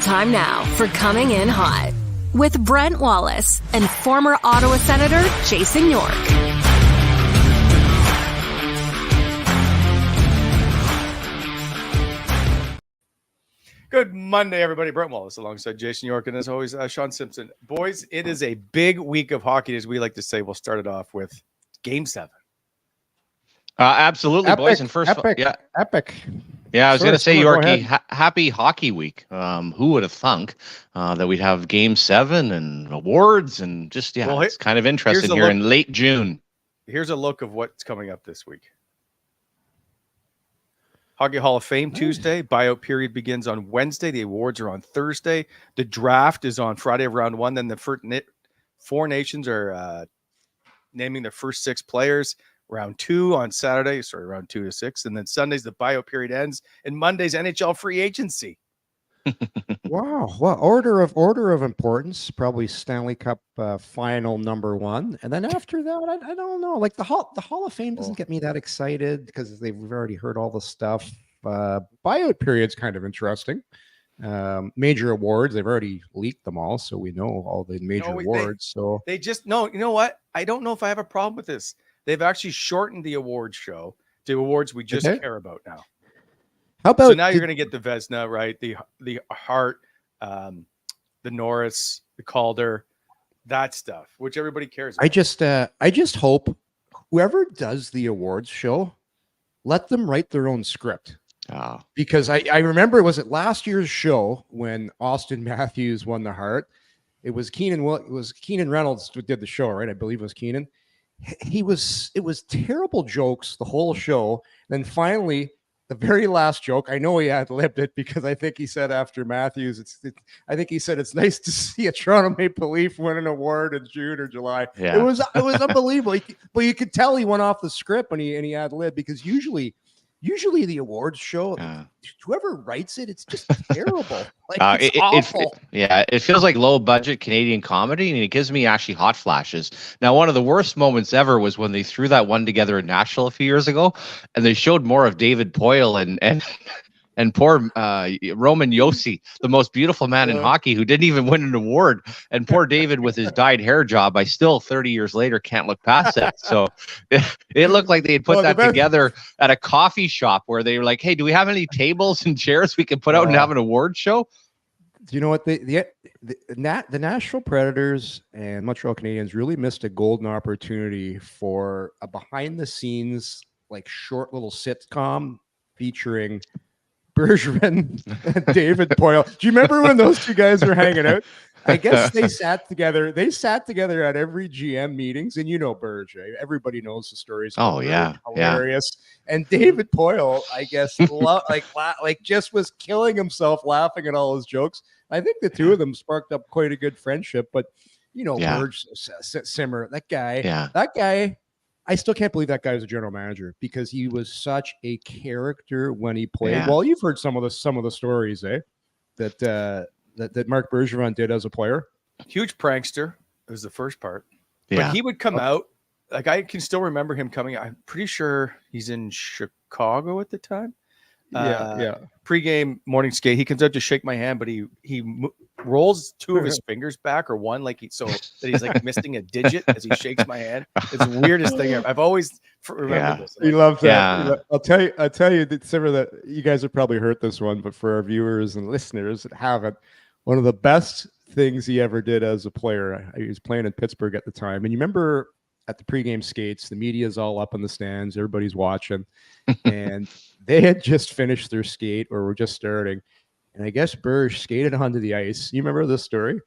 Time now for Coming In Hot with Brent Wallace and former Ottawa Senator Jason York. Good Monday, everybody. Brent Wallace alongside Jason York, and as always, Sean Simpson. Boys, it is a big week of hockey, as we like to say. We'll start it off with Game 7. Absolutely, epic, boys. And first, epic. Yeah, I was going to say, Yorkie, go happy hockey week. Who would have thunk that we'd have Game 7 and awards and just, well, it's kind of interesting here in late June. Here's a look of what's coming up this week. Hockey Hall of Fame Tuesday. Buyout period begins on Wednesday. The awards are on Thursday. The draft is on Friday of round 1. Then the first 4 nations are naming their first 6 players. Round 2 on Saturday. Sorry, round 2 to 6. And then Sundays, the buyout period ends. And Monday's NHL free agency. Wow. Well, order of importance, probably Stanley Cup final number 1. And then after that, I don't know. Like the Hall of Fame doesn't get me that excited because we've already heard all the stuff. Buyout period's kind of interesting. Major awards, they've already leaked them all, so we know all the major awards. They just you know what? I don't know if I have a problem with this. They've actually shortened the awards show to awards we just care about now. How about so now you're going to get the Vezina, right? The Hart, the Norris, the Calder, that stuff, which everybody cares about. I just hope whoever does the awards show, let them write their own script. Because I remember, was it last year's show when Austin Matthews won the Hart? It was Keenan Reynolds who did the show, right? I believe it was Keenan. It was terrible jokes the whole show. Then finally, the very last joke, I know he ad-libbed it because I think he said after Matthews, I think he said it's nice to see a Toronto Maple Leaf win an award in June or July. Yeah. It was unbelievable. But you could tell he went off the script when he ad-libbed, because usually the awards show, whoever writes it, it's just terrible. Like it's awful. It feels like low budget Canadian comedy, and it gives me actually hot flashes. Now, one of the worst moments ever was when they threw that one together in Nashville a few years ago, and they showed more of David Poile and poor Roman Josi, the most beautiful man in hockey, who didn't even win an award. And poor David with his dyed hair job, I still, 30 years later, can't look past that. So it looked like they had put that together at a coffee shop where they were like, hey, do we have any tables and chairs we can put out and have an award show? Do you know what? The Nashville Predators and Montreal Canadiens really missed a golden opportunity for a behind-the-scenes, like, short little sitcom featuring Bergeron and David Poile. Do you remember when those two guys were hanging out? I guess they sat together. They sat together at every GM meetings, and you know Berge. Everybody knows the stories. Oh yeah, hilarious. Yeah. And David Poile, I guess, just was killing himself laughing at all his jokes. I think the two of them sparked up quite a good friendship. But you know, Berge, Simmer, that guy. I still can't believe that guy was a general manager, because he was such a character when he played. Yeah. Well, you've heard some of the stories, that Marc Bergeron did as a player. Huge prankster. It was the first part. Yeah. But he would come out, like, I can still remember him coming. I'm pretty sure he's in Chicago at the time. Pre-game morning skate. He comes out to shake my hand, but he rolls 2 of his fingers back, or one, so that he's like missing a digit as he shakes my hand. It's the weirdest thing ever. I've always remembered this. He loves that. Yeah. I'll tell you that you guys have probably heard this one, but for our viewers and listeners that haven't, one of the best things he ever did as a player, he was playing in Pittsburgh at the time, and you remember at the pregame skates, the media's all up in the stands, everybody's watching, and they had just finished their skate or were just starting. And I guess Berge skated onto the ice. You remember this story?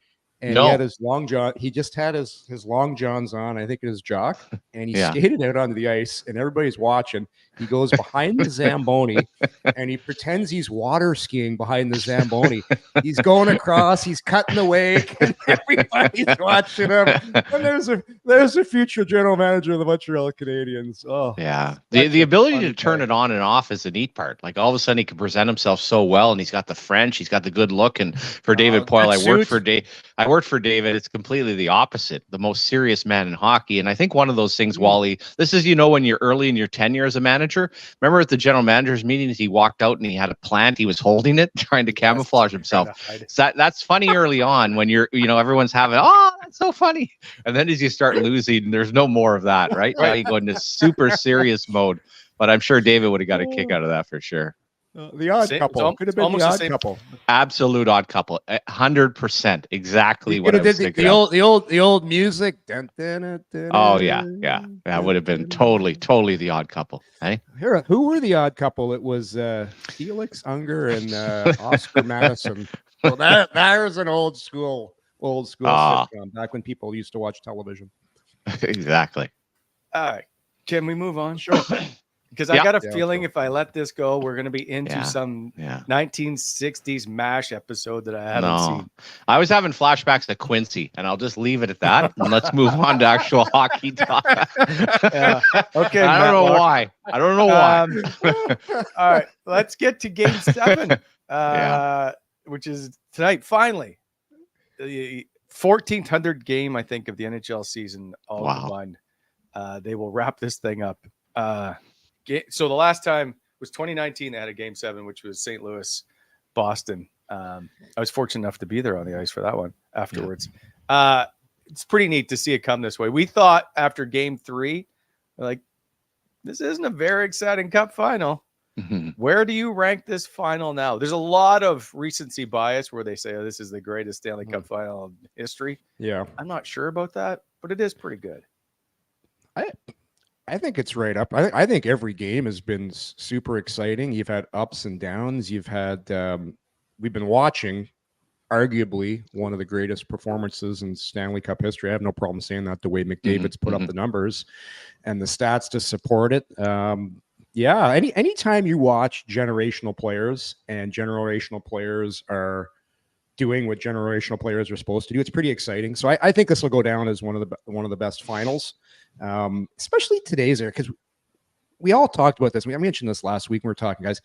And he had his long john. He just had his long johns on, I think, in his jock, and he skated out onto the ice, and everybody's watching. He goes behind the Zamboni, and he pretends he's water skiing behind the Zamboni. He's going across. He's cutting the wake, and everybody's watching him. And there's a future general manager of the Montreal Canadiens. Oh, yeah. The ability to turn it on and off is the neat part. Like, all of a sudden, he can present himself so well, and he's got the French, he's got the good look. And for David Poile, I worked worked for David, it's completely the opposite. The most serious man in hockey. And I think one of those things, Wally, this is, when you're early in your tenure as a manager, remember at the general managers meetings, he walked out and he had a plant. He was holding it, trying to camouflage himself. So that's funny early on when everyone's having, oh, that's so funny. And then as you start losing, there's no more of that, right? Now you go into super serious mode. But I'm sure David would have got a kick out of that for sure. The odd couple. Could have been the odd couple. Absolute odd couple. 100%. Exactly what I was thinking. The old music. Dun, dun, dun, dun, oh yeah. That would have been totally the odd couple. Hey, who were the odd couple? It was Felix Unger and Oscar Madison. Well, there's an old school sitcom back when people used to watch television. Exactly. All right, can we move on? Sure. Because I got a feeling if I let this go, we're going to be into some 1960s MASH episode that I haven't seen. I was having flashbacks to Quincy, and I'll just leave it at that. And let's move on to actual hockey talk. Okay. I don't know why. All right. Let's get to Game 7, which is tonight, finally. The 1400th game, I think, of the NHL season all combined. They will wrap this thing up. So the last time was 2019. They had a Game 7, which was St. Louis, Boston. I was fortunate enough to be there on the ice for that one afterwards. It's pretty neat to see it come this way. We thought after Game 3, this isn't a very exciting Cup final. Mm-hmm. Where do you rank this final now? There's a lot of recency bias where they say, this is the greatest Stanley Cup final in history. Yeah. I'm not sure about that, but it is pretty good. I think it's right up. I think every game has been super exciting. You've had ups and downs. You've had we've been watching arguably one of the greatest performances in Stanley Cup history. I have no problem saying that, the way McDavid's put up the numbers and the stats to support it. Anytime you watch generational players and generational players are doing what generational players are supposed to do, it's pretty exciting. So I think this will go down as one of the best finals. Especially today's era, because we all talked about this. I mentioned this last week when we were talking, guys.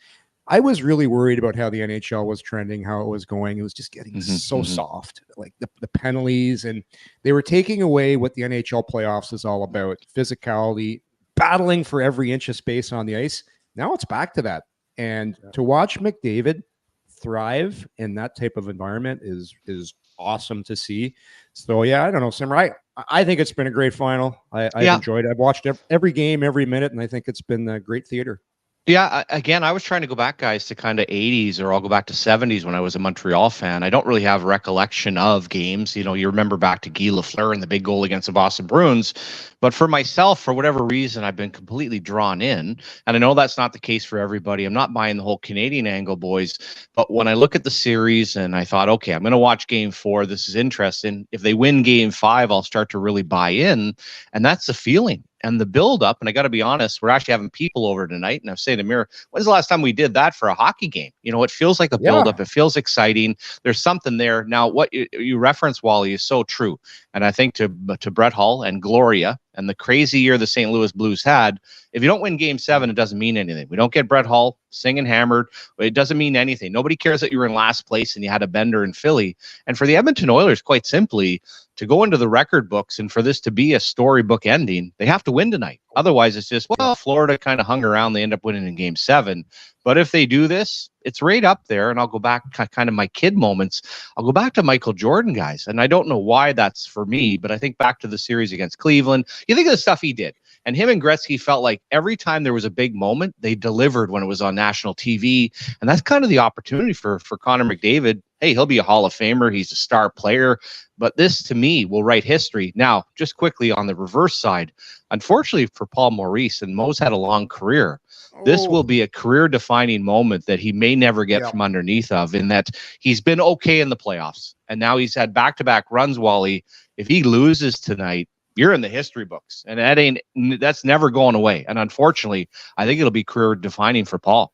I was really worried about how the NHL was trending, how it was going. It was just getting so soft, like the penalties, and they were taking away what the NHL playoffs is all about: physicality, battling for every inch of space on the ice. Now it's back to that, and to watch McDavid thrive in that type of environment is awesome to see. So I don't know, Simmer. I think it's been a great final. I've enjoyed it. I've watched every game, every minute, and I think it's been great theater. Yeah, again, I was trying to go back, guys, to kind of 80s, or I'll go back to 70s when I was a Montreal fan. I don't really have recollection of games. You remember back to Guy Lafleur and the big goal against the Boston Bruins. But for myself, for whatever reason, I've been completely drawn in. And I know that's not the case for everybody. I'm not buying the whole Canadian angle, boys. But when I look at the series and I thought, okay, I'm going to watch Game 4. This is interesting. If they win Game 5, I'll start to really buy in. And that's the feeling. And the build-up, and I got to be honest, we're actually having people over tonight, and I'm saying to Amir, when's the last time we did that for a hockey game? It feels like a build-up. It feels exciting. There's something there. Now, what you reference, Wally, is so true. And I think to Brett Hull and Gloria and the crazy year the St. Louis Blues had, if you don't win Game 7, it doesn't mean anything. We don't get Brett Hull singing hammered. It doesn't mean anything. Nobody cares that you were in last place and you had a bender in Philly. And for the Edmonton Oilers, quite simply, to go into the record books and for this to be a storybook ending, they have to win tonight. Otherwise, it's just, Florida kind of hung around. They end up winning in Game 7. But if they do this, it's right up there. And I'll go back kind of my kid moments. I'll go back to Michael Jordan, guys. And I don't know why that's for me, but I think back to the series against Cleveland. You think of the stuff he did. And him and Gretzky felt like every time there was a big moment, they delivered when it was on national TV. And that's kind of the opportunity for Connor McDavid. Hey, he'll be a Hall of Famer. He's a star player. But this, to me, will write history. Now, just quickly on the reverse side, unfortunately for Paul Maurice, and Mo's had a long career, this will be a career-defining moment that he may never get from underneath of, in that he's been okay in the playoffs. And now he's had back-to-back runs, Wally. If he loses tonight, you're in the history books. And that's never going away. And unfortunately, I think it'll be career-defining for Paul.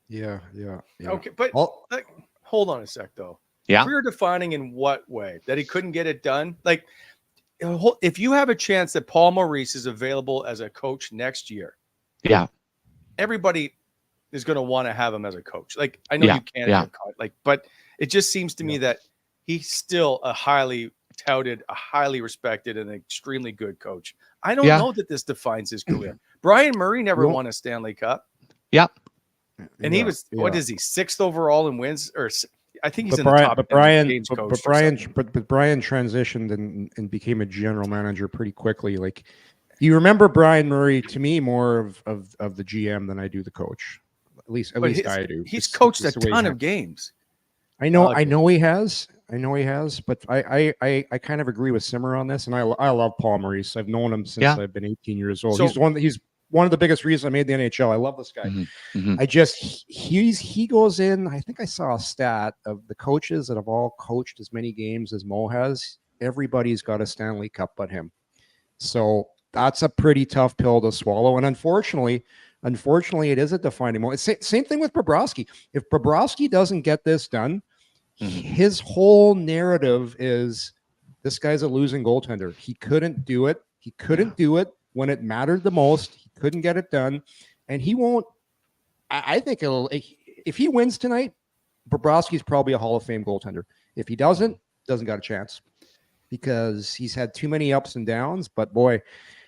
Yeah. Okay, but hold on a sec, though. Yeah. Career defining in what way? That he couldn't get it done? Like, if you have a chance that Paul Maurice is available as a coach next year, everybody is going to want to have him as a coach. Like, I know you can't, but it just seems to me that he's still a highly touted, a highly respected, and extremely good coach. I don't Yeah. know that this defines his career. Brian Murray never won a Stanley Cup. Yeah. And he was, what is he, 6th overall in wins? Or I think he's in Brian, the top but 10 Brian, games but, coached. but Brian transitioned and became a general manager pretty quickly. Like, you remember Brian Murray to me more of the GM than I do the coach. At least I do. He's coached a ton of games. I know he has, but I kind of agree with Simmer on this, and I love Paul Maurice. I've known him since I've been 18 years old. So, he's one of the biggest reasons I made the NHL. I love this guy. I just he goes in. I think I saw a stat of the coaches that have all coached as many games as Mo has. Everybody's got a Stanley Cup but him. So that's a pretty tough pill to swallow. And unfortunately, it is a defining moment. Same thing with Bobrovsky. If Bobrovsky doesn't get this done, his whole narrative is this guy's a losing goaltender. He couldn't do it. He couldn't do it when it mattered the most. He couldn't get it done. And he won't. I think if he wins tonight, Bobrovsky's probably a Hall of Fame goaltender. If he doesn't got a chance because he's had too many ups and downs. But boy,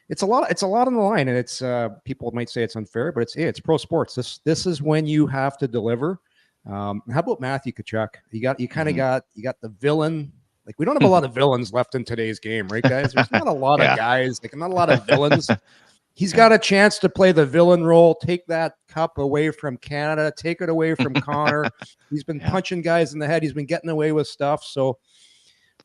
it's a lot on the line, and it's people might say it's unfair, but it's pro sports. This is when you have to deliver. How about Matthew Tkachuk? You got the villain. Like, we don't have a lot of villains left in today's game, right, guys? There's not a lot of guys, like not a lot of villains. He's got a chance to play the villain role, take that cup away from Canada, take it away from Connor. He's been punching guys in the head. He's been getting away with stuff. So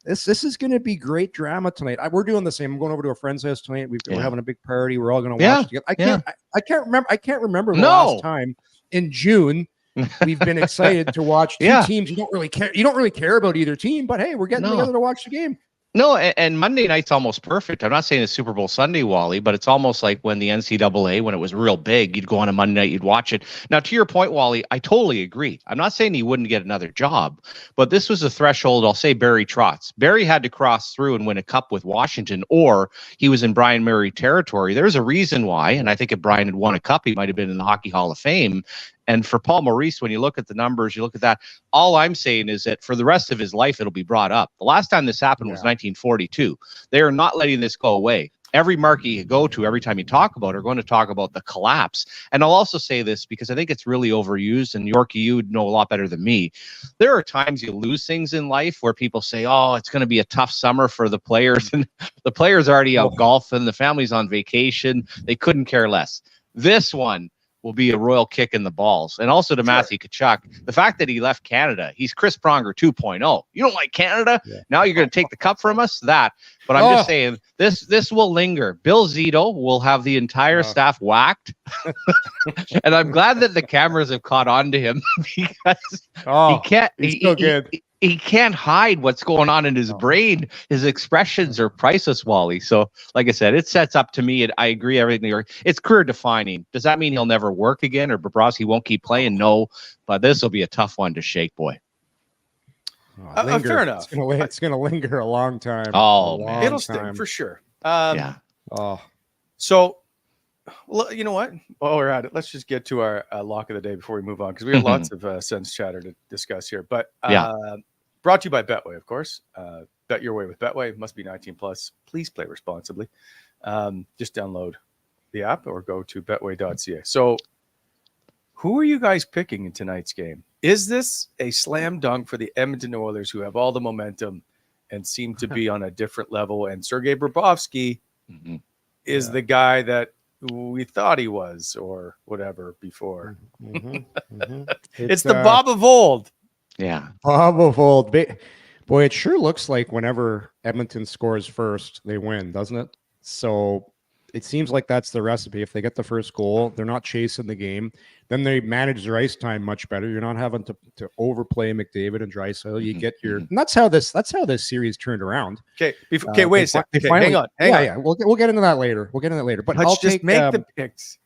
this is going to be great drama tonight. We're doing the same. I'm going over to a friend's house tonight. We're having a big party. We're all going to watch it together. I can't remember the last time in June we've been excited to watch two teams. You don't really care about either team, but hey, we're getting together to watch the game. No, and Monday night's almost perfect. I'm not saying it's Super Bowl Sunday, Wally, but it's almost like when the NCAA, when it was real big, you'd go on a Monday night, you'd watch it. Now, to your point, Wally, I totally agree. I'm not saying he wouldn't get another job, but this was a threshold. I'll say Barry Trotz. Barry had to cross through and win a cup with Washington, or he was in Brian Murray territory. There's a reason why, and I think if Brian had won a cup, he might have been in the Hockey Hall of Fame. And for Paul Maurice, when you look at the numbers, you look at that, all I'm saying is that for the rest of his life, it'll be brought up. The last time this happened was 1942. They are not letting this go away. Every market you go to, every time you talk about it, are going to talk about the collapse. And I'll also say this because I think it's really overused, and Yorkie, you would know a lot better than me. There are times you lose things in life where people say, oh, it's going to be a tough summer for the players. And the players are already out golfing. The family's on vacation. They couldn't care less. This one will be a royal kick in the balls. And also to Matthew Tkachuk, the fact that he left Canada, he's Chris Pronger 2.0. You don't like Canada? Yeah. Now you're going to take the cup from us? But I'm just saying, this will linger. Bill Zito will have the entire staff whacked. And I'm glad that the cameras have caught on to him because he can't hide what's going on in his brain. His expressions are priceless, Wally. So, like I said, it sets up to me. I agree everything. It's career defining. Does that mean he'll never work again, or Bobrovsky won't keep playing? No, but this will be a tough one to shake, boy. Fair enough. It's gonna linger a long time. Man, it'll sting for sure. So, you know what? While we're at it, let's just get to our lock of the day before we move on, because we have lots of Sens chatter to discuss here. But brought to you by Betway, of course. Bet your way with Betway. Must be 19 plus. Please play responsibly. Just download the app or go to betway.ca. So, who are you guys picking in tonight's game? Is this a slam dunk for the Edmonton Oilers, who have all the momentum and seem to be on a different level? And Sergei Bobrovsky is the guy that we thought he was, or whatever, before. It's the Bob of old. Yeah. Bob of old. Boy, it sure looks like whenever Edmonton scores first, they win, doesn't it? So it seems like that's the recipe. If they get the first goal, they're not chasing the game. Then they manage their ice time much better. You're not having to overplay McDavid and Draisaitl. You get your. And that's how this series turned around. Okay. Wait a second. Hang on. Yeah. We'll get into that later. But let's just make the picks.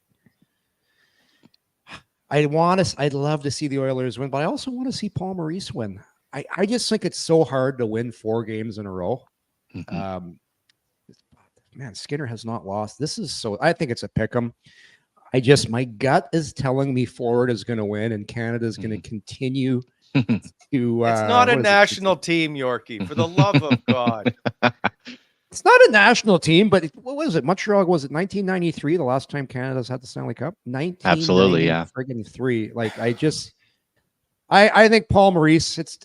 I'd love to see the Oilers win, but I also want to see Paul Maurice win. I just think it's so hard to win 4 games in a row. Man, Skinner has not lost. I think it's a pick 'em. My gut is telling me Florida is going to win and Canada is going to continue to It's not a national team, Yorkie, for the love of God. It's not a national team, but what was it? Montreal, was it 1993, the last time Canada's had the Stanley Cup? Absolutely, yeah. Friggin' 3. Like, I think Paul Maurice, it's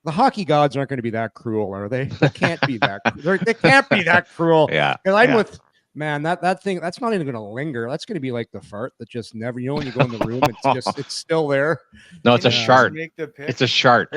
the hockey gods aren't going to be that cruel, are they? They can't be that. They can't be that cruel. Yeah. And I'm with, man, that thing, that's not even going to linger. That's going to be like the fart that just never, you know, when you go in the room, it's still there. No, it's a shart. It's a shart.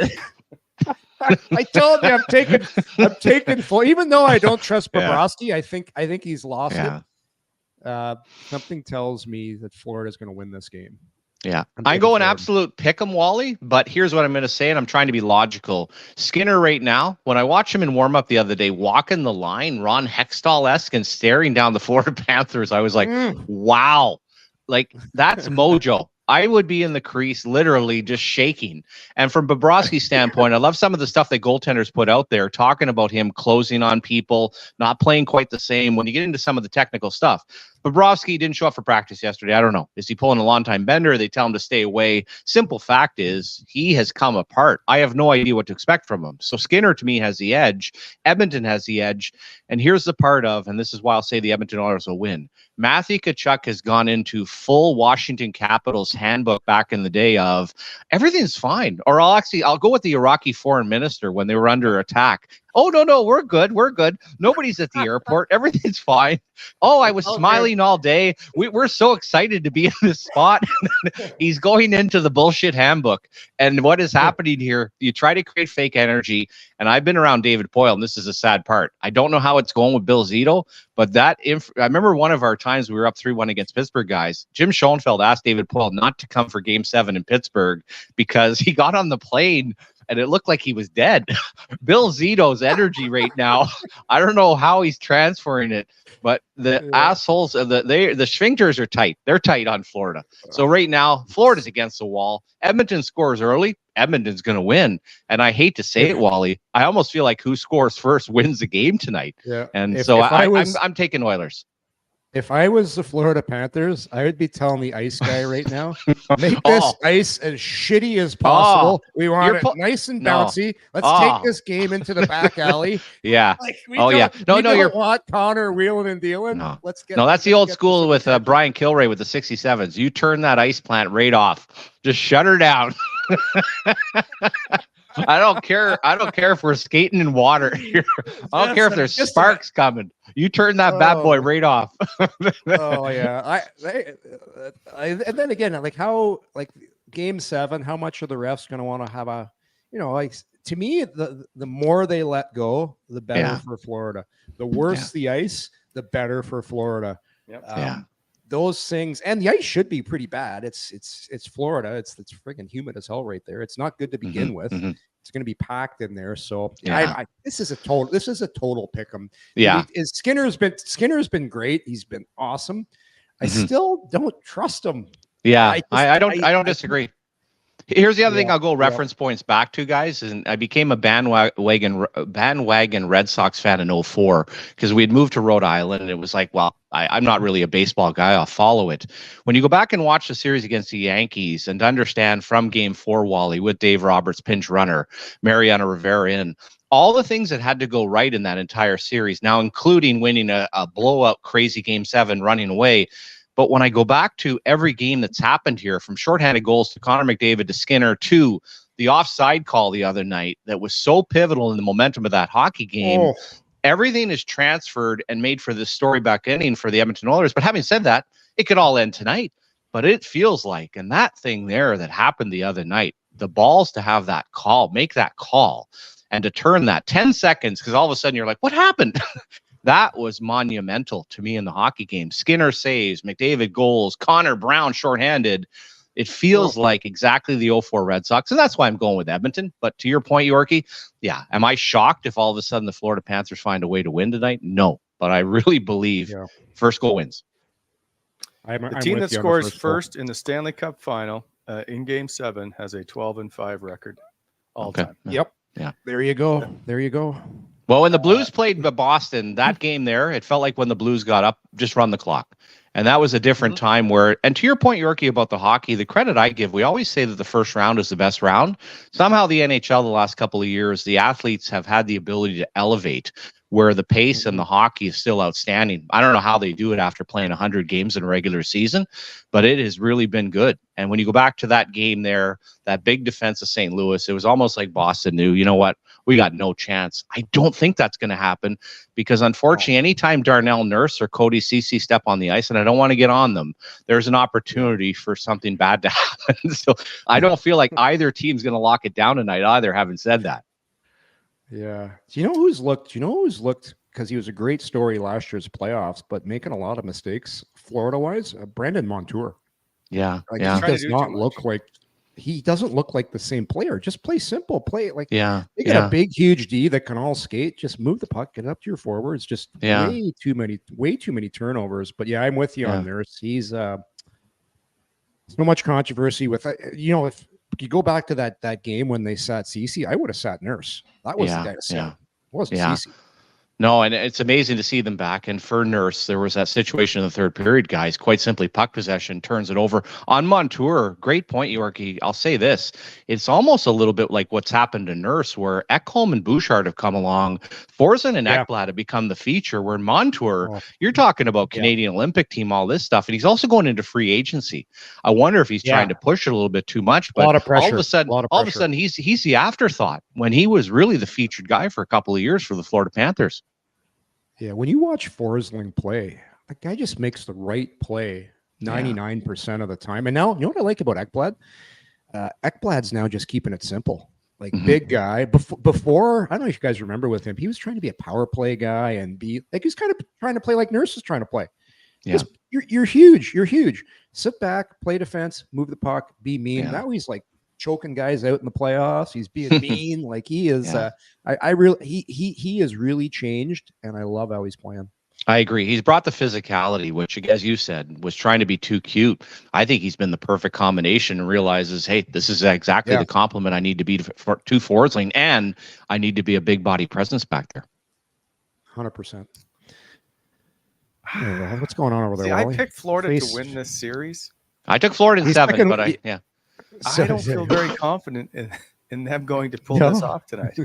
I told you I'm taking full, even though I don't trust Bobrovsky, I think he's lost it. Something tells me that Florida's going to win this game. Yeah, I'm going absolute pick 'em, Wally, but here's what I'm going to say, and I'm trying to be logical. Skinner right now, when I watched him in warm-up the other day, walking the line, Ron Hextall-esque and staring down the Florida Panthers, I was like, wow, like that's mojo. I would be in the crease literally just shaking. And from Bobrovsky's standpoint, I love some of the stuff that goaltenders put out there, talking about him closing on people, not playing quite the same. When you get into some of the technical stuff, Bobrovsky didn't show up for practice yesterday. I don't know. Is he pulling a long-time bender? They tell him to stay away. Simple fact is he has come apart. I have no idea what to expect from him. So Skinner, to me, has the edge. Edmonton has the edge. And here's the part of, and this is why I'll say the Edmonton Oilers will win. Matthew Tkachuk has gone into full Washington Capitals handbook back in the day of everything's fine. Or I'll go with the Iraqi foreign minister when they were under attack. Oh, no, we're good. We're good. Nobody's at the airport. Everything's fine. Oh, I was smiling all day. We're so excited to be in this spot. He's going into the bullshit handbook. And what is happening here, you try to create fake energy. And I've been around David Poile, and this is a sad part. I don't know how it's going with Bill Zito, but I remember one of our times we were up 3-1 against Pittsburgh guys. Jim Schoenfeld asked David Poile not to come for Game 7 in Pittsburgh because he got on the plane and it looked like he was dead. Bill Zito's energy right now, I don't know how he's transferring it, but the assholes, the sphincters are tight. They're tight on Florida. So right now, Florida's against the wall. Edmonton scores early. Edmonton's going to win. And I hate to say it, Wally, I almost feel like who scores first wins the game tonight. Yeah. And I'm taking Oilers. If I was the Florida Panthers, I would be telling the ice guy right now, make this ice as shitty as possible. We want it nice and bouncy. Let's take this game into the back alley. Yeah. We don't want Connor wheeling and dealing. No. That's the old school with Brian Kilray with the 67s. You turn that ice plant right off. Just shut her down. I don't care. I don't care if we're skating in water here. I don't care if there's sparks coming. You turn that bad boy right off. Oh yeah. And then again, like Game 7, how much are the refs going to want to have a, to me, the more they let go, the better for Florida. The worse the ice, the better for Florida. Yep. Those things, and the ice should be pretty bad. It's Florida. It's freaking humid as hell right there. It's not good to begin with. It's going to be packed in there. So this is a total pick 'em. Yeah. Skinner's been great. He's been awesome. I still don't trust him. Yeah. I don't disagree. Here's the other thing I'll go reference points back to, guys. And I became a bandwagon Red Sox fan in 2004 because we had moved to Rhode Island, and it was like, well, I'm not really a baseball guy. I'll follow it. When you go back and watch the series against the Yankees and understand from Game 4, Wally, with Dave Roberts, pinch runner, Mariano Rivera in, all the things that had to go right in that entire series, now including winning a blowout crazy Game 7, running away. But when I go back to every game that's happened here, from shorthanded goals to Connor McDavid to Skinner to the offside call the other night that was so pivotal in the momentum of that hockey game, everything is transferred and made for this story back ending for the Edmonton Oilers. But having said that, it could all end tonight. But it feels like, and that thing there that happened the other night, the balls to have that call, make that call, and to turn that 10 seconds, because all of a sudden you're like, what happened? That was monumental to me in the hockey game. Skinner saves, McDavid goals, Connor Brown shorthanded. It feels like exactly the 2004 Red Sox, and that's why I'm going with Edmonton. But to your point, Yorkie, am I shocked if all of a sudden the Florida Panthers find a way to win tonight? No, but I really believe first goal wins. The team that scores first in the Stanley Cup final in Game 7 has a 12-5 record all time. Yep. Yeah. There you go. Well, when the Blues played Boston, that game there, it felt like when the Blues got up, just run the clock. And that was a different time where, and to your point, Yorkie, about the hockey, the credit I give, we always say that the first round is the best round. Somehow the NHL the last couple of years, the athletes have had the ability to elevate where the pace and the hockey is still outstanding. I don't know how they do it after playing 100 games in a regular season, but it has really been good. And when you go back to that game there, that big defense of St. Louis, it was almost like Boston knew, you know what, we got no chance. I don't think that's going to happen because unfortunately, anytime Darnell Nurse or Cody Ceci step on the ice, and I don't want to get on them, there's an opportunity for something bad to happen. So I don't feel like either team's going to lock it down tonight either, having said that. Yeah. Do you know who's looked? Because he was a great story last year's playoffs, but making a lot of mistakes Florida-wise. Brandon Montour. Yeah. He doesn't look like the same player. Just play simple. Play like they got a big, huge D that can all skate. Just move the puck, get it up to your forwards. Just way too many turnovers. But yeah, I'm with you on Nurse. He's so much controversy with if you go back to that game when they sat Ceci, I would have sat Nurse. That was the guy to set. It wasn't Ceci. No, and it's amazing to see them back. And for Nurse, there was that situation in the third period, guys. Quite simply, puck possession turns it over. On Montour, great point, Yorkie. I'll say this. It's almost a little bit like what's happened to Nurse, where Ekholm and Bouchard have come along. Forsen and Ekblad have become the feature, where Montour, you're talking about Canadian Olympic team, all this stuff. And he's also going into free agency. I wonder if he's trying to push it a little bit too much. But a lot of pressure. all of a sudden, he's the afterthought when he was really the featured guy for a couple of years for the Florida Panthers. Yeah, when you watch Forsling play, the guy just makes the right play 99% of the time. And now, you know what I like about Ekblad? Ekblad's now just keeping it simple. Like big guy. Before, I don't know if you guys remember with him, he was trying to be a power play guy and be like he's kind of trying to play like Nurse is trying to play. Yeah, you're huge. You're huge. Sit back, play defense, move the puck, be mean. Yeah. Now he's like choking guys out in the playoffs. He's being mean. Like he is. He has really changed, and I love how he's playing. I agree. He's brought the physicality, which, as you said, was trying to be too cute. I think he's been the perfect combination and realizes, hey, this is exactly the compliment I need to be to Forsling, and I need to be a big body presence back there. 100%. What's going on over there, Wally? I picked Florida to win this series. I took Florida in 7, but I don't feel very confident in them going to pull this off tonight.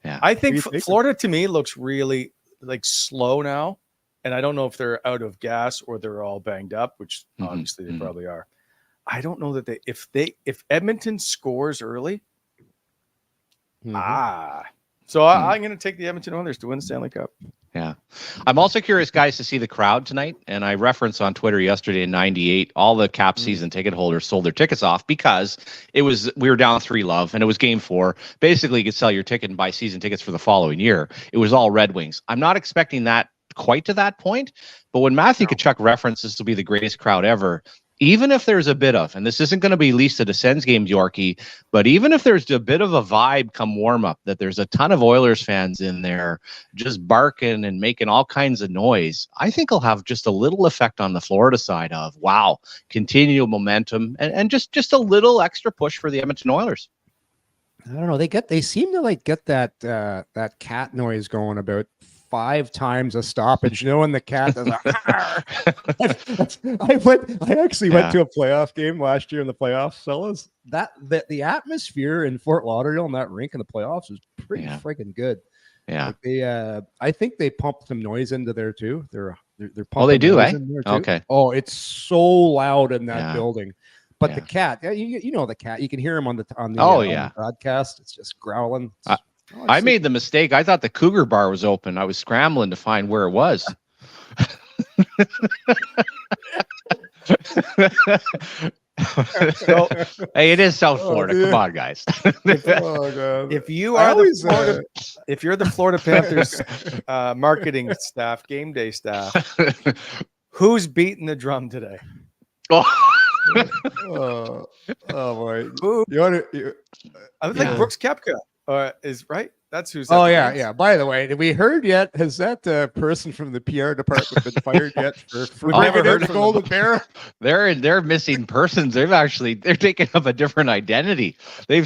I think Florida to me looks really like slow now, and I don't know if they're out of gas or they're all banged up, which obviously they probably are. I don't know that if Edmonton scores early, so I'm going to take the Edmonton Oilers to win the Stanley Cup. Yeah. I'm also curious, guys, to see the crowd tonight. And I referenced on Twitter yesterday in 98, all the cap season ticket holders sold their tickets off because we were down 3-0 and it was game 4. Basically, you could sell your ticket and buy season tickets for the following year. It was all Red Wings. I'm not expecting that quite to that point, but when Matthew Tkachuk references this will be the greatest crowd ever, even if there's a bit of, and this isn't going to be least at the Sens game, Yorkie, but even if there's a bit of a vibe come warm up, that there's a ton of Oilers fans in there just barking and making all kinds of noise, I think it'll have just a little effect on the Florida side of, wow, continual momentum and just a little extra push for the Edmonton Oilers. I don't know. They seem to like get that cat noise going about 5 times a stoppage, and the cat does I actually went to a playoff game last year in the playoffs, fellas. The atmosphere in Fort Lauderdale in that rink in the playoffs was pretty freaking good. Yeah. Like I think they pumped some noise into there too. They're pumping they do, Okay. Oh, it's so loud in that building. But the cat, you know the cat, you can hear him on the broadcast. It's just growling. I made the mistake. I thought the Cougar Bar was open. I was scrambling to find where it was. Hey, it is South Florida. Come on, guys. If you are if you're the Florida Panthers marketing staff, game day staff, who's beating the drum today? Oh boy! I would think Brooks Koepka is right. That's who's. Yeah. By the way, have we heard yet? Has that person from the PR department been fired yet for never heard the Golden Bear? They're missing persons. They're taking up a different identity. You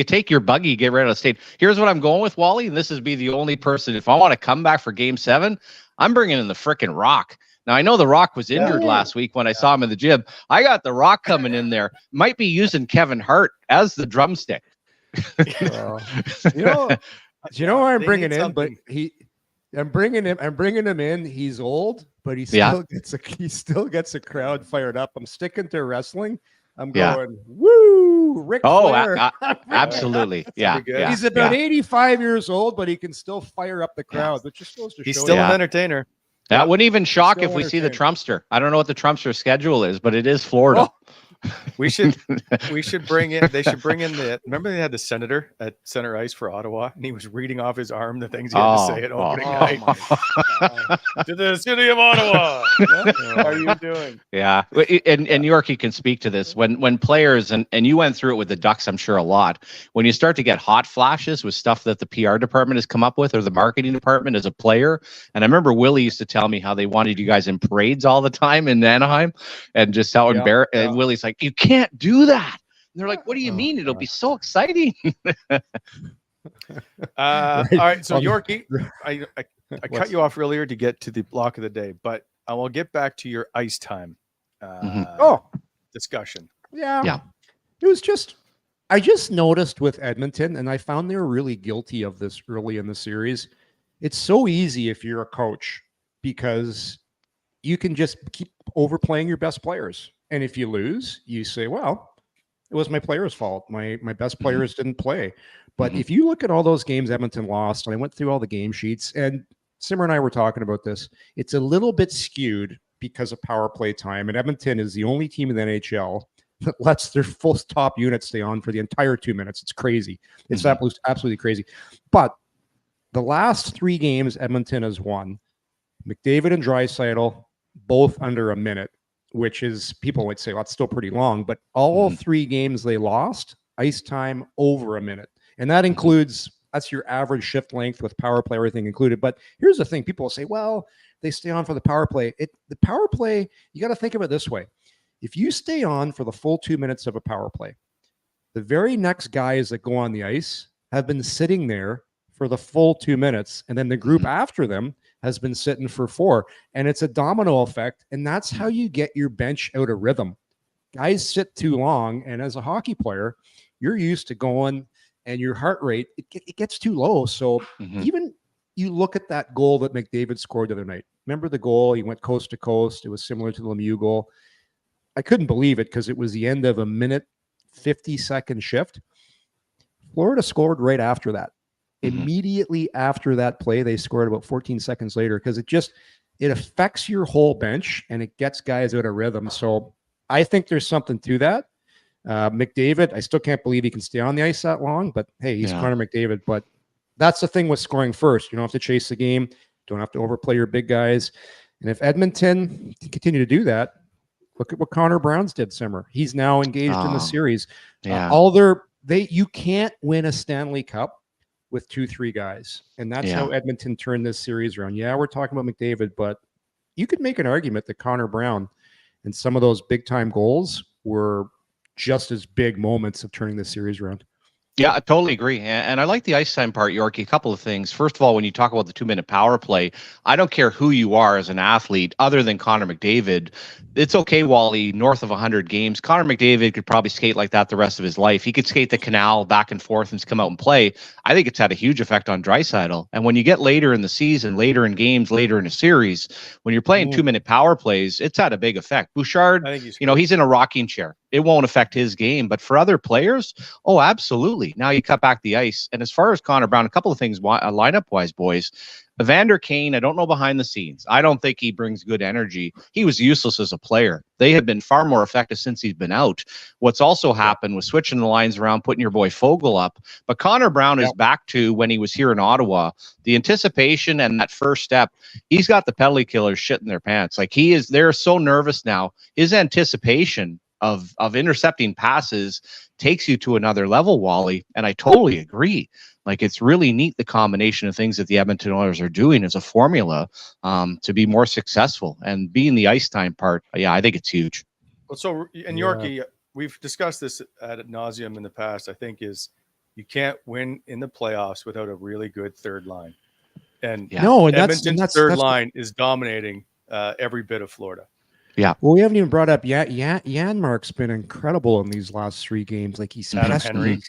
take your buggy, get rid of the state. Here's what I'm going with, Wally. And this is be the only person. If I want to come back for Game 7, I'm bringing in the frickin' Rock. Now, I know The Rock was injured Yeah. last week when I saw him in the gym. I got The Rock coming in there. Might be using Kevin Hart as the drumstick. You know who I'm They bringing need in? But something. I'm bringing him in. He's old, but he Yeah. still gets a crowd fired up. I'm sticking to wrestling. I'm Yeah. going, woo, Ric Oh, Flair. absolutely. Yeah. Pretty good. Yeah. He's about yeah. 85 years old, but he can still fire up the crowd, which just goes to He's show still you. an Yeah. entertainer. That wouldn't even shock still if we see the entertaining. Trumpster. I don't know what the Trumpster schedule is, but it is Florida. We should bring in. They should bring in the. Remember they had the senator at center ice for Ottawa, and he was reading off his arm the things he had to say at opening night. To the city of Ottawa. How are you doing? Yeah, and Yorkie can speak to this. When players and you went through it with the Ducks, I'm sure a lot. When you start to get hot flashes with stuff that the PR department has come up with or the marketing department as a player, and I remember Willie used to tell me how they wanted you guys in parades all the time in Anaheim, and just how embarrassed. And Willie's like, you can't do that. And they're like, what do you mean? It'll be so exciting. All right, so Yorkie, I cut you off earlier to get to the block of the day, but I will get back to your ice time discussion. Yeah. It was I just noticed with Edmonton, and I found they were really guilty of this early in the series. It's so easy if you're a coach because you can just keep overplaying your best players. And if you lose, you say, well, it was my player's fault. My best players didn't play. But if you look at all those games Edmonton lost, and I went through all the game sheets, and Simmer and I were talking about this, it's a little bit skewed because of power play time. And Edmonton is the only team in the NHL that lets their full top unit stay on for the entire 2 minutes. It's crazy. It's absolutely crazy. But the last 3 games Edmonton has won, McDavid and Draisaitl, both under a minute, which is, people would say, well, that's still pretty long, but all 3 games they lost, ice time over a minute. And that includes, that's your average shift length with power play, everything included. But here's the thing, people will say, well, they stay on for the power play. The power play, you got to think of it this way. If you stay on for the full 2 minutes of a power play, the very next guys that go on the ice have been sitting there for the full 2 minutes. And then the group after them has been sitting for 4. And it's a domino effect. And that's how you get your bench out of rhythm. Guys sit too long. And as a hockey player, you're used to going, and your heart rate, it gets too low. So even you look at that goal that McDavid scored the other night. Remember the goal? He went coast to coast. It was similar to the Lemieux goal. I couldn't believe it because it was the end of a minute, 50-second shift. Florida scored right after that. Immediately after that play, they scored about 14 seconds later because it affects your whole bench and it gets guys out of rhythm. So I think there's something to that. McDavid, I still can't believe he can stay on the ice that long, but hey, he's Connor McDavid. But that's the thing with scoring first. You don't have to chase the game. Don't have to overplay your big guys. And if Edmonton can continue to do that, look at what Connor Brown's did, Simmer. He's now engaged in the series. You can't win a Stanley Cup with 2-3 guys. And that's how Edmonton turned this series around. Yeah, we're talking about McDavid, but you could make an argument that Connor Brown and some of those big-time goals were just as big moments of turning this series around. Yeah, I totally agree. And I like the ice time part, Yorkie. A couple of things. First of all, when you talk about the 2-minute power play, I don't care who you are as an athlete other than Connor McDavid. It's okay, Wally, north of 100 games. Connor McDavid could probably skate like that the rest of his life. He could skate the canal back and forth and come out and play. I think it's had a huge effect on Draisaitl. And when you get later in the season, later in games, later in a series, when you're playing 2-minute power plays, it's had a big effect. Bouchard, he's in a rocking chair. It won't affect his game. But for other players, oh, absolutely. Now you cut back the ice. And as far as Connor Brown, a couple of things lineup-wise, boys. Evander Kane, I don't know behind the scenes. I don't think he brings good energy. He was useless as a player. They have been far more effective since he's been out. What's also happened was switching the lines around, putting your boy Fogle up. But Connor Brown is back to when he was here in Ottawa. The anticipation and that first step, he's got the penalty killers shit in their pants. Like they're so nervous now. His anticipation of intercepting passes takes you to another level, Wally. And I totally agree. Like, it's really neat, the combination of things that the Edmonton Oilers are doing as a formula to be more successful, and being the ice time part. Yeah, I think it's huge. Well, so, and Yorkie, we've discussed this ad nauseum in the past, I think, is you can't win in the playoffs without a really good third line. And Edmonton's third line is dominating every bit of Florida. Yeah. Well, we haven't even brought up Ullmark's been incredible in these last 3 games. Like he's Adam pesky, Henrique.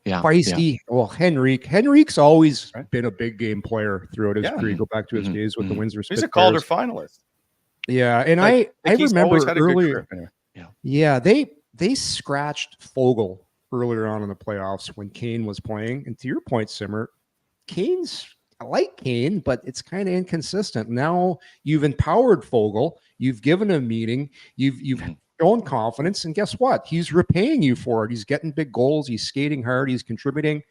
feisty. Well, Henrique's always been a big game player throughout his career. Go back to his days with the Windsor He's a Spitfires. Calder finalist. Yeah, and Like, I he's remember always had a good earlier. career. Yeah, they scratched Fogle earlier on in the playoffs when Kane was playing. And to your point, Simmer, I like Kane, but it's kind of inconsistent. Now you've empowered Fogle, you've given him a meeting, you've shown confidence, and guess what? He's repaying you for it. He's getting big goals, he's skating hard, he's contributing.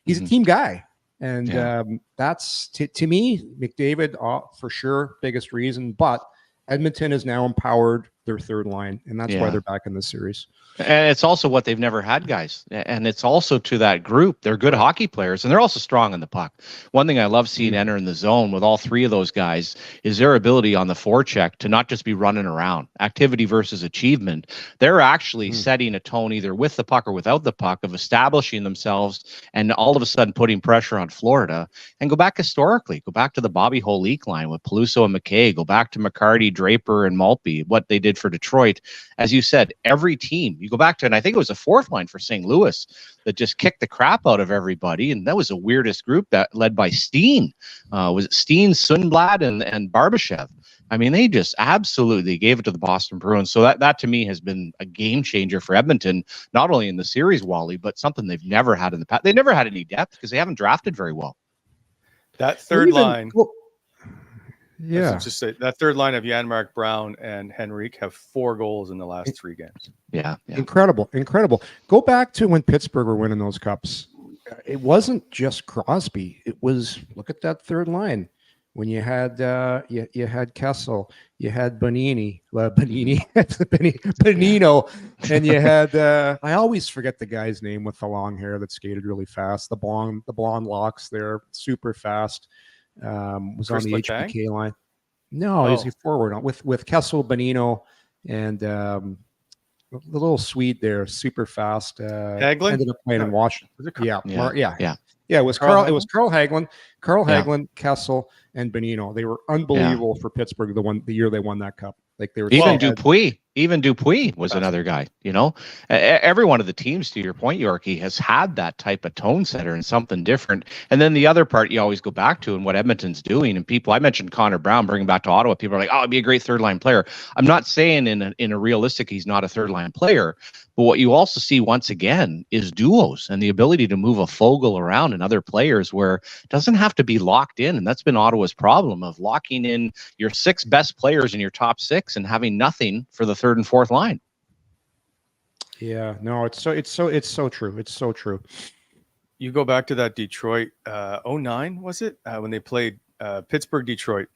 He's a team guy. And that's to me, McDavid, for sure, biggest reason. But Edmonton has now empowered their third line, and that's why they're back in this series. And it's also what they've never had, guys. And it's also to that group. They're good hockey players, and they're also strong in the puck. One thing I love seeing enter in the zone with all 3 of those guys is their ability on the forecheck to not just be running around. Activity versus achievement. They're actually setting a tone either with the puck or without the puck of establishing themselves and all of a sudden putting pressure on Florida. And go back historically. Go back to the Bobby Holeek line with Peluso and McKay. Go back to McCarty, Draper, and Maltby, what they did for Detroit. As you said, every team, you go back to, and I think it was a 4th line for St. Louis that just kicked the crap out of everybody. And that was the weirdest group that led by Steen. Was it Steen, Sundblad, and Barbashev? I mean, they just absolutely gave it to the Boston Bruins. So that to me has been a game changer for Edmonton, not only in the series, Wally, but something they've never had in the past. They never had any depth because they haven't drafted very well. That third line. Yeah, let's just say that third line of Ullmark, Brown, and Henrique have 4 goals in the last 3 games. Yeah. Incredible. Go back to when Pittsburgh were winning those cups. It wasn't just Crosby. It was, look at that third line. When you had you had Kessel, you had Bonino, and you had I always forget the guy's name with the long hair that skated really fast. The blonde locks there, super fast. Was Chris on the Letang? HBK line. No, he's a forward with Kessel, Bonino, and the little Swede there, super fast. Hagelin? Ended up playing in Washington. Yeah. It was Carl Carl Hagelin, Kessel, and Bonino. They were unbelievable for Pittsburgh the year they won that cup. Like they were Even Dupuis was another guy. You know, every one of the teams, to your point, Yorkie, has had that type of tone setter and something different. And then the other part you always go back to and what Edmonton's doing. And people, I mentioned Connor Brown bringing back to Ottawa. People are like, "Oh, it'd be a great third line player." I'm not saying in a realistic he's not a third line player, but what you also see once again is duos and the ability to move a Fogle around and other players where it doesn't have to be locked in. And that's been Ottawa's problem of locking in your 6 best players in your top 6 and having nothing for the third and fourth line. Yeah, no, it's so true. It's so true. You go back to that Detroit 09, was it? When they played Pittsburgh, Detroit,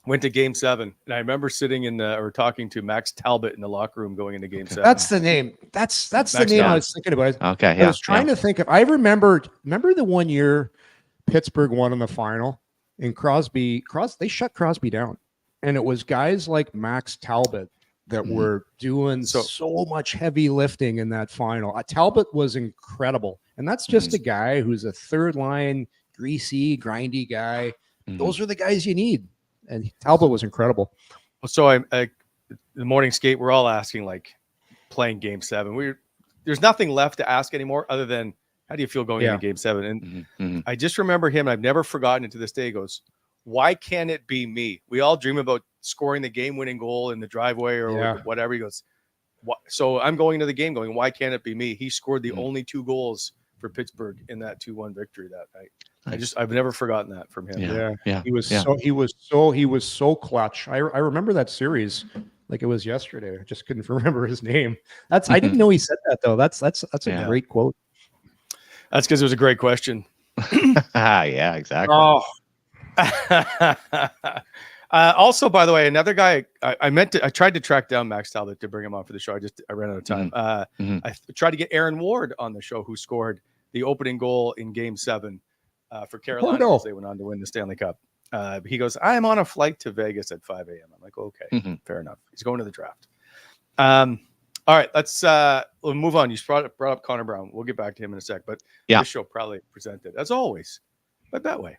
went to game 7. And I remember sitting or talking to Max Talbot in the locker room going into game 7. That's the name. That's the name I was thinking about. Okay. I was trying to think of, I remember the one year Pittsburgh won in the final and they shut Crosby down. And it was guys like Max Talbot that were doing so much heavy lifting in that final. Talbot was incredible. And that's just a guy who's a third line, greasy, grindy guy. Those are the guys you need. And Talbot was incredible. So the morning skate, we're all asking, like, playing game 7. There's nothing left to ask anymore other than, how do you feel going into game 7? And I just remember him, and I've never forgotten it to this day. He goes, "Why can't it be me?" We all dream about scoring the game-winning goal in the driveway or whatever. He goes, so I'm going into the game going, "Why can't it be me?" He scored the only 2 goals for Pittsburgh in that 2-1 victory that night. I've never forgotten that from him. Yeah. He was so clutch. I remember that series like it was yesterday. I just couldn't remember his name. I didn't know he said that though. That's a great quote. That's because it was a great question. Yeah, exactly. Oh. Also, by the way, another guy I tried to track down Max Talbot to bring him on for the show. I ran out of time. I tried to get Aaron Ward on the show, who scored the opening goal in game 7 for Carolina as they went on to win the Stanley Cup. He goes, "I'm on a flight to Vegas at 5 a.m. I'm like, okay, fair enough. He's going to the draft. All right, we'll move on. You brought up Connor Brown. We'll get back to him in a sec, but this show probably presented, as always, by Betway.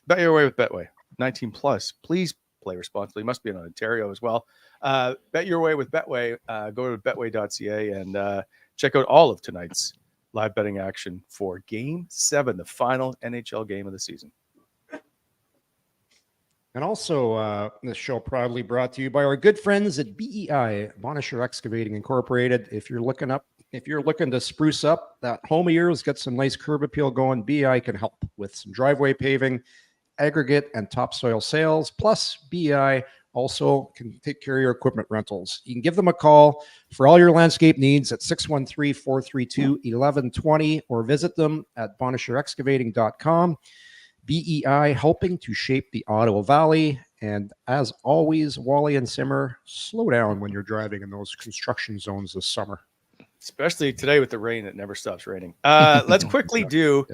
Bet your way with Betway. 19 plus. Please play responsibly. Must be in Ontario as well. Bet your way with Betway. Go to betway.ca and check out all of tonight's live betting action for Game 7, the final NHL game of the season. And also, this show proudly brought to you by our good friends at BEI, Bonisher Excavating Incorporated. If you're looking to spruce up that home of yours, get some nice curb appeal going, BEI can help with some driveway paving, aggregate, and topsoil sales. Plus, BEI also can take care of your equipment rentals. You can give them a call for all your landscape needs at 613-432-1120 or visit them at bonisherexcavating.com. BEI helping to shape the Ottawa Valley. And as always, Wally and Simmer, slow down when you're driving in those construction zones this summer. Especially today with the rain. It never stops raining. Let's quickly do...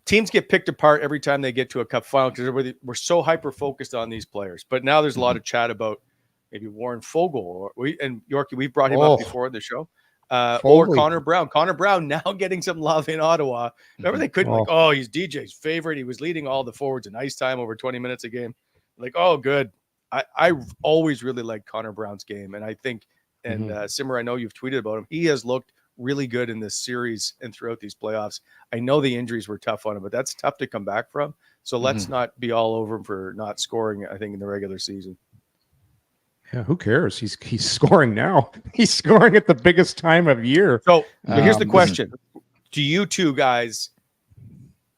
teams get picked apart every time they get to a cup final because we're so hyper-focused on these players. But now there's a lot of chat about maybe Warren Fogle. And Yorkie, we've brought him up before in the show. Or Connor Brown. Connor Brown now getting some love in Ottawa. Remember they couldn't he's DJ's favorite. He was leading all the forwards in ice time over 20 minutes a game. Like, oh, good. I've always really liked Connor Brown's game. And I think, Simmer, I know you've tweeted about him. He has looked really good in this series and throughout these playoffs. I know the injuries were tough on him, but that's tough to come back from. So let's not be all over him for not scoring, I think, in the regular season. Yeah, who cares? He's scoring now. He's scoring at the biggest time of year. So here's the question. To you two guys,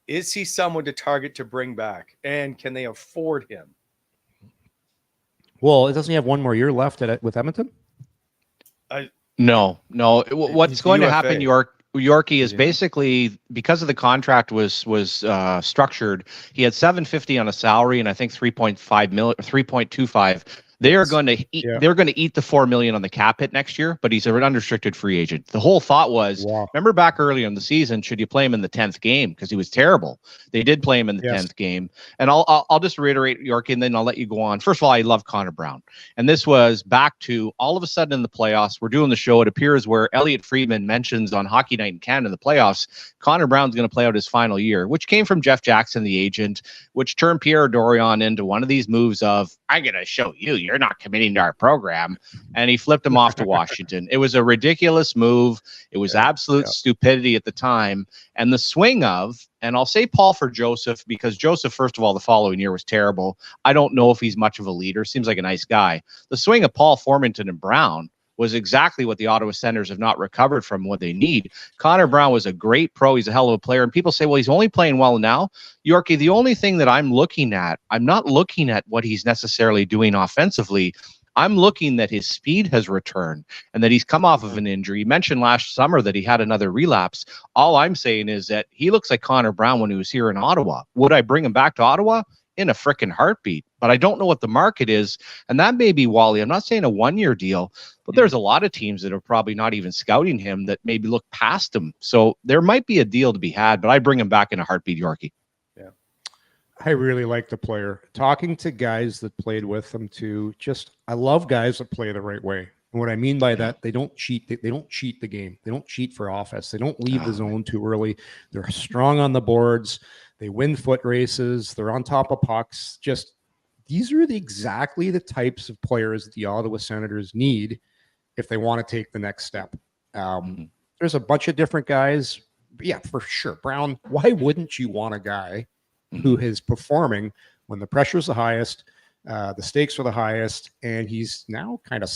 is he someone to target to bring back? And can they afford him? Well, doesn't he have one more year left with Edmonton? No. What's going to happen, Yorkie, is basically because of the contract was structured, he had $750 on a salary and I think 3.25. They are going to eat. They're going to eat the $4 million on the cap hit next year, but he's an unrestricted free agent. The whole thought was, remember back early in the season, should you play him in the 10th game because he was terrible? They did play him in the 10th game, and I'll just reiterate, Yorkie, and then I'll let you go on. First of all, I love Connor Brown, and this was back to all of a sudden in the playoffs. We're doing the show. It appears where Elliot Friedman mentions on Hockey Night in Canada in the playoffs, Connor Brown's going to play out his final year, which came from Jeff Jackson, the agent, which turned Pierre Dorion into one of these moves of, I'm going to show you. You're not committing to our program. And he flipped him off to Washington. It was a ridiculous move. It was absolute stupidity at the time. And the swing of, and I'll say Paul for Joseph, because Joseph, first of all, the following year was terrible. I don't know if he's much of a leader. Seems like a nice guy. The swing of Paul, Formanton, and Brown was exactly what the Ottawa Senators have not recovered from, what they need. Connor Brown was a great pro. He's a hell of a player. And people say, well, he's only playing well now. Yorkie, the only thing that I'm looking at, I'm not looking at what he's necessarily doing offensively. I'm looking that his speed has returned and that he's come off of an injury. You mentioned last summer that he had another relapse. All I'm saying is that he looks like Connor Brown when he was here in Ottawa. Would I bring him back to Ottawa? In a freaking heartbeat, but I don't know what the market is. And that may be, Wally, I'm not saying a 1-year deal, but there's a lot of teams that are probably not even scouting him that maybe look past him. So there might be a deal to be had, but I bring him back in a heartbeat, Yorkie. Yeah. I really like the player. Talking to guys that played with him too, I love guys that play the right way. And what I mean by that, they don't cheat. They don't cheat the game. They don't cheat for offense. They don't leave the zone too early. They're strong on the boards. They win foot races. They're on top of pucks. These are exactly the types of players that the Ottawa Senators need if they want to take the next step. There's a bunch of different guys. Yeah, for sure. Brown, why wouldn't you want a guy who is performing when the pressure's the highest, the stakes are the highest, and he's now kind of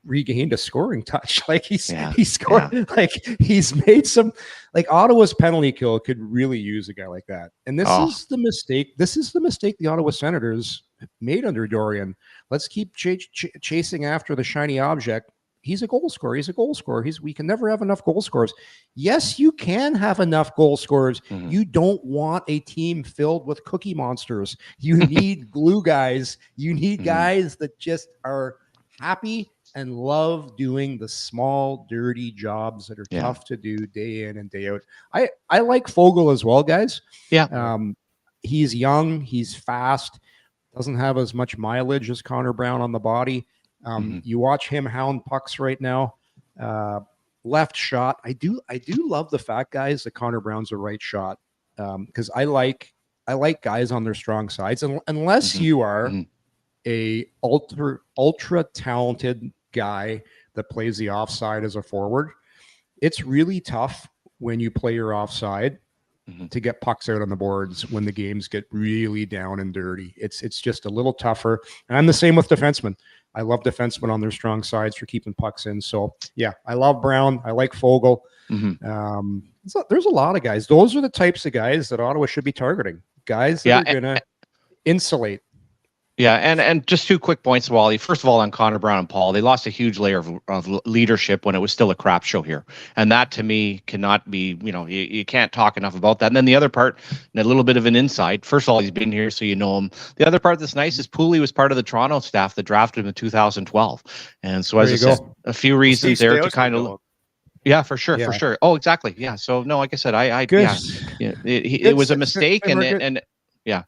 regained a scoring touch. Like he's scored, like he's made some, like Ottawa's penalty kill could really use a guy like that. And this is the mistake. This is the mistake the Ottawa Senators made under Dorian. Let's keep chasing after the shiny object. He's a goal scorer. He's a goal scorer. We can never have enough goal scorers. Yes, you can have enough goal scorers. You don't want a team filled with cookie monsters. You need glue guys. You need guys that just are happy and love doing the small, dirty jobs that are tough to do day in and day out. I like Fogle as well, guys. Yeah. He's young. He's fast. Doesn't have as much mileage as Connor Brown on the body. You watch him hound pucks right now. Left shot. I do love the fact, guys, that Connor Brown's a right shot. Because I like guys on their strong sides. Unless you are a ultra talented guy that plays the offside as a forward, it's really tough when you play your offside to get pucks out on the boards when the games get really down and dirty. It's just a little tougher. And I'm the same with defensemen. I love defensemen on their strong sides for keeping pucks in. So yeah, I love Brown. I like Fogle. So there's a lot of guys. Those are the types of guys that Ottawa should be targeting. Guys that are going to insulate. Yeah, and just 2 quick points, Wally. First of all, on Connor Brown and Paul, they lost a huge layer of leadership when it was still a crap show here. And that, to me, cannot be, you can't talk enough about that. And then the other part, and a little bit of an insight. First of all, he's been here, so you know him. The other part that's nice is Pooley was part of the Toronto staff that drafted him in 2012. And so, as I said, a few reasons there to kind of... Yeah, for sure, for sure. Oh, exactly. Yeah. So, no, like I said, it was a mistake, and yeah.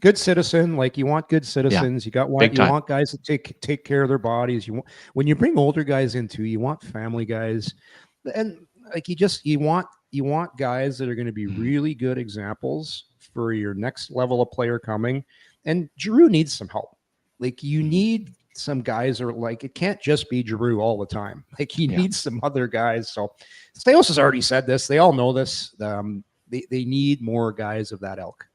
Good citizen, like you want good citizens. You want guys that take care of their bodies. When you bring older guys into, you want family guys, and like you want guys that are going to be really good examples for your next level of player coming. And Giroux needs some help. Like you need some guys are like, it can't just be Giroux all the time. Like he needs some other guys. So Staios has already said this. They all know this. They need more guys of that ilk.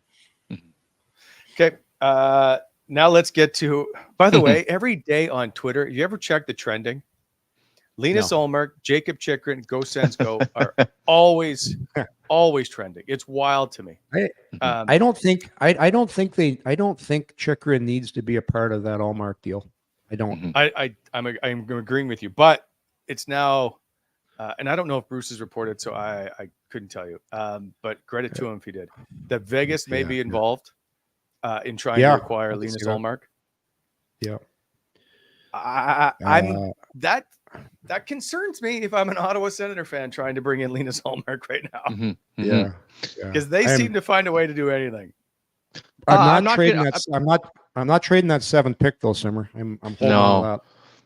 Okay. Now let's get to, by the way, every day on Twitter, you ever check the trending? Linus Ullmark, Jacob Chychrun, Go Sens Go are always trending. It's wild to me. I don't think Chychrun needs to be a part of that Ullmark deal. I don't. I'm agreeing with you, but it's now, and I don't know if Bruce has reported, so I couldn't tell you. But credit to him if he did. That Vegas may be involved in trying to acquire Linus Ullmark. Yeah. I'm that concerns me if I'm an Ottawa Senator fan trying to bring in Linus Ullmark right now. Yeah. Because they seem to find a way to do anything. I'm not trading that 7th pick though, Simmer. I'm holding on to that.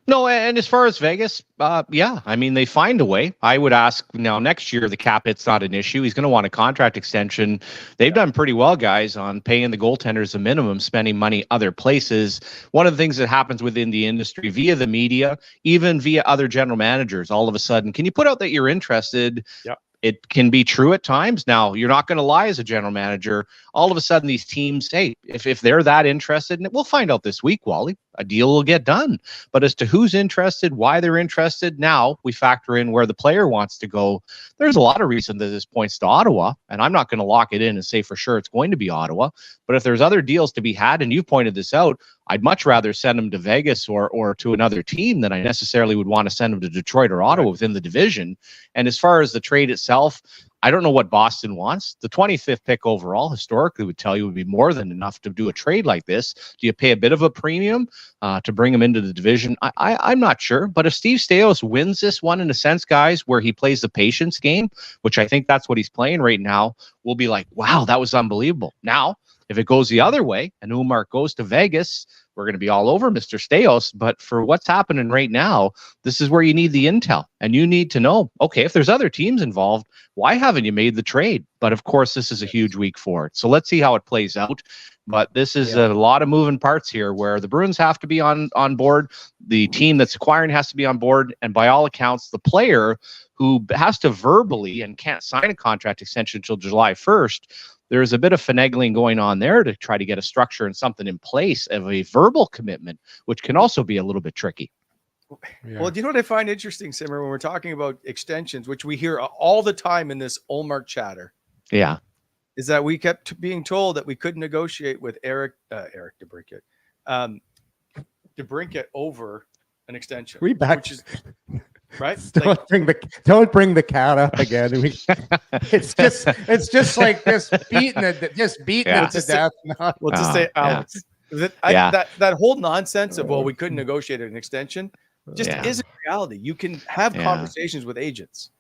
No, and as far as Vegas, I mean, they find a way. I would ask now next year, the cap hit's not an issue. He's going to want a contract extension. They've done pretty well, guys, on paying the goaltenders a minimum, spending money other places. One of the things that happens within the industry via the media, even via other general managers, all of a sudden, can you put out that you're interested? Yep. It can be true at times. Now, you're not going to lie as a general manager. All of a sudden, these teams, hey, if they're that interested, and we'll find out this week, Wally, a deal will get done. But as to who's interested, why they're interested, now we factor in where the player wants to go. There's a lot of reason that this points to Ottawa, and I'm not going to lock it in and say for sure it's going to be Ottawa. But if there's other deals to be had, and you pointed this out, I'd much rather send him to Vegas or to another team than I necessarily would want to send him to Detroit or Ottawa within the division. And as far as the trade itself, I don't know what Boston wants. The 25th pick overall historically would tell you would be more than enough to do a trade like this. Do you pay a bit of a premium to bring him into the division? I'm not sure. But if Steve Staios wins this one in a sense, guys, where he plays the patience game, which I think that's what he's playing right now, we'll be like, wow, that was unbelievable. Now, if it goes the other way and Ullmark goes to Vegas, we're going to be all over Mr. Staios. But for what's happening right now, this is where you need the intel. And you need to know, okay, if there's other teams involved, why haven't you made the trade? But of course, this is a huge week for it. So let's see how it plays out. But this is a lot of moving parts here where the Bruins have to be on board. The team that's acquiring has to be on board. And by all accounts, the player who has to verbally and can't sign a contract extension until July 1st, there's a bit of finagling going on there to try to get a structure and something in place of a verbal commitment, which can also be a little bit tricky. Yeah. Well, do you know what I find interesting, Simmer, when we're talking about extensions, which we hear all the time in this Ullmark chatter? Yeah. Is that we kept being told that we couldn't negotiate with Eric DeBrincat over an extension. We back. Which is, right? Don't bring the cat up again. It's just like beating it to death. We'll just say Alex. That whole nonsense of we couldn't negotiate an extension just isn't reality. You can have conversations with agents.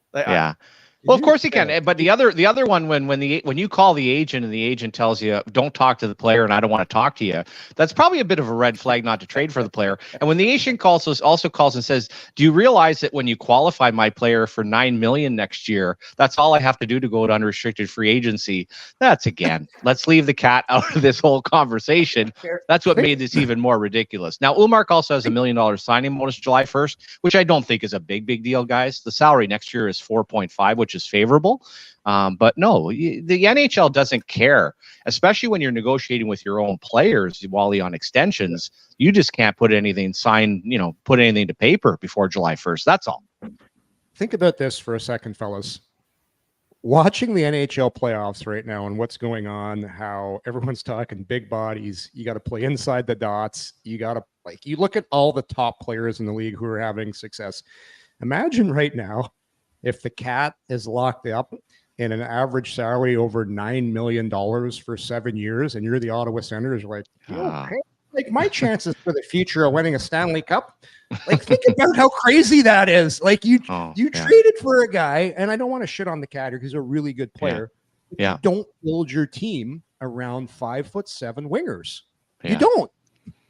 Well, of course he can. But the other one, when you call the agent and the agent tells you don't talk to the player and I don't want to talk to you, that's probably a bit of a red flag not to trade for the player. And when the agent also calls and says, "Do you realize that when you qualify my player for $9 million next year, that's all I have to do to go to unrestricted free agency?" That's again, let's leave the cat out of this whole conversation. That's what made this even more ridiculous. Now, Ullmark also has $1 million signing bonus July 1st, which I don't think is a big deal, guys. The salary next year is 4.5, which is favorable. But no, the NHL doesn't care, especially when you're negotiating with your own players, Wally, on extensions. You just can't put anything to paper before July 1st. That's all. Think about this for a second, fellas. Watching the NHL playoffs right now and what's going on, how everyone's talking big bodies, you got to play inside the dots. You got to, you look at all the top players in the league who are having success. Imagine right now if the cat is locked up in an average salary over $9 million for 7 years, and you're the Ottawa Senators, my chances for the future of winning a Stanley Cup. Think about how crazy that is. You traded for a guy, and I don't want to shit on the cat because he's a really good player. Yeah. You don't build your team around 5'7" wingers. Yeah. You don't.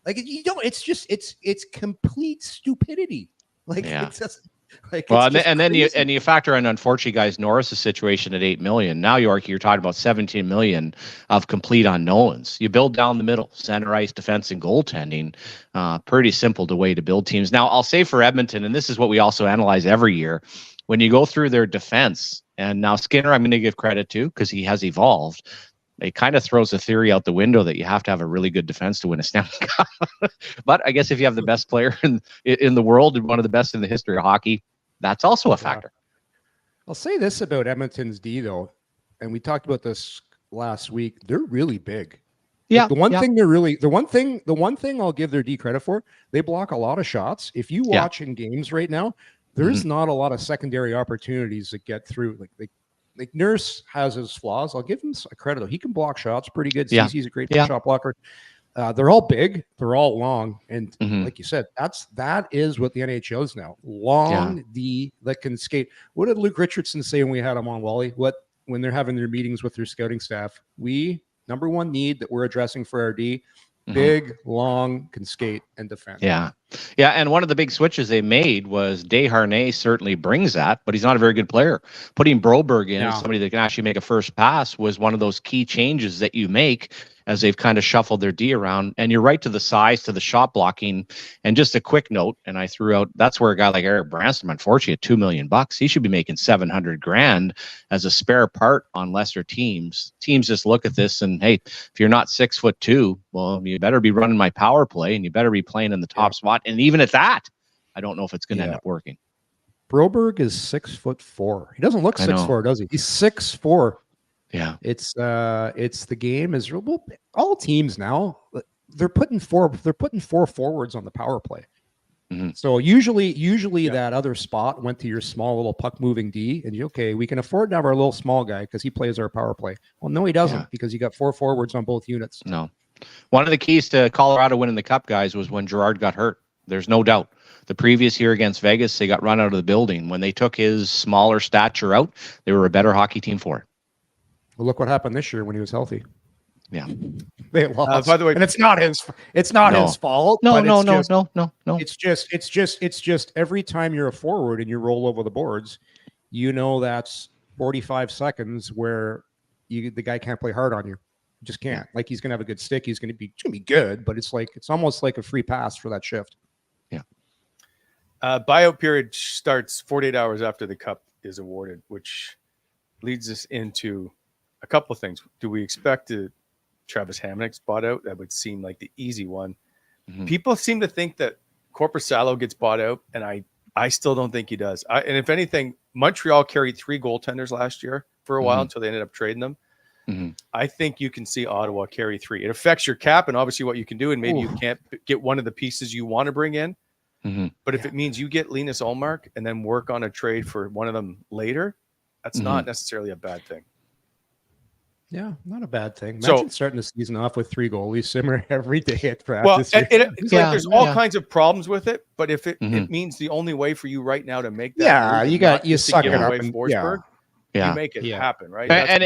You don't. It's just it's complete stupidity. It's just. Then you factor in, unfortunately, guys, Norris's situation at $8 million. Now, you're talking about $17 million of complete unknowns. You build down the middle, center ice, defense, and goaltending. Pretty simple way to build teams. Now, I'll say for Edmonton, and this is what we also analyze every year, when you go through their defense, and now Skinner, I'm going to give credit to because he has evolved. It kind of throws a theory out the window that you have to have a really good defense to win a Stanley Cup. But I guess if you have the best player in the world and one of the best in the history of hockey, that's also a factor. I'll say this about Edmonton's D, though, and we talked about this last week. They're really big. Yeah. The one thing I'll give their D credit for, they block a lot of shots. If you watch in games right now, there's not a lot of secondary opportunities that get through. Nurse has his flaws. I'll give him a credit. He can block shots pretty good. Cece's a great shot blocker. They're all big. They're all long. And like you said, that is what the NHL is now. Long D that can skate. What did Luke Richardson say when we had him on, Wally? When they're having their meetings with their scouting staff? Number one need that we're addressing for our D, big, long, can skate and defend. Yeah. And one of the big switches they made was Desharnais certainly brings that, but he's not a very good player. Putting Broberg in as somebody that can actually make a first pass was one of those key changes that you make as they've kind of shuffled their D around. And you're right to the size, to the shot blocking. And just a quick note, and I threw out, that's where a guy like Eric Branson, unfortunately, at $2 million, he should be making $700,000 as a spare part on lesser teams. Teams just look at this and, hey, if you're not 6'2", well, you better be running my power play and you better be playing in the top spot. And even at that, I don't know if it's going to end up working. Broberg is 6'4". He doesn't look 6'4", does he? He's 6'4". Yeah, it's the game is all teams now. They're putting four forwards on the power play. So usually that other spot went to your small little puck moving D, and we can afford to have our little small guy because he plays our power play. Well, no, he doesn't because you got 4 forwards on both units. No, one of the keys to Colorado winning the Cup, guys, was when Girard got hurt. There's no doubt. The previous year against Vegas, they got run out of the building. When they took his smaller stature out, they were a better hockey team for it. Well, look what happened this year when he was healthy. Yeah, they lost. By the way, and it's not his fault. No. It's just every time you're a forward and you roll over the boards, that's 45 seconds where the guy can't play hard on you. Just can't. He's gonna have a good stick. He's gonna be good, but it's almost like a free pass for that shift. Yeah. Buyout period starts 48 hours after the cup is awarded, which leads us into a couple of things. Do we expect Travis Hamonic bought out? That would seem like the easy one. People seem to think that Korpisalo gets bought out, and I still don't think he does. And if anything, Montreal carried 3 goaltenders last year for a while until they ended up trading them. I think you can see Ottawa carry 3. It affects your cap and obviously what you can do, and maybe you can't get one of the pieces you want to bring in. But if it means you get Linus Ullmark and then work on a trade for one of them later, that's not necessarily a bad thing. Yeah, not a bad thing. Imagine starting the season off with 3 goalies similar every day at practice. Well, there's all kinds of problems with it, but if it means the only way for you right now to make that, you suck it up. Forsberg, You make it happen, right? And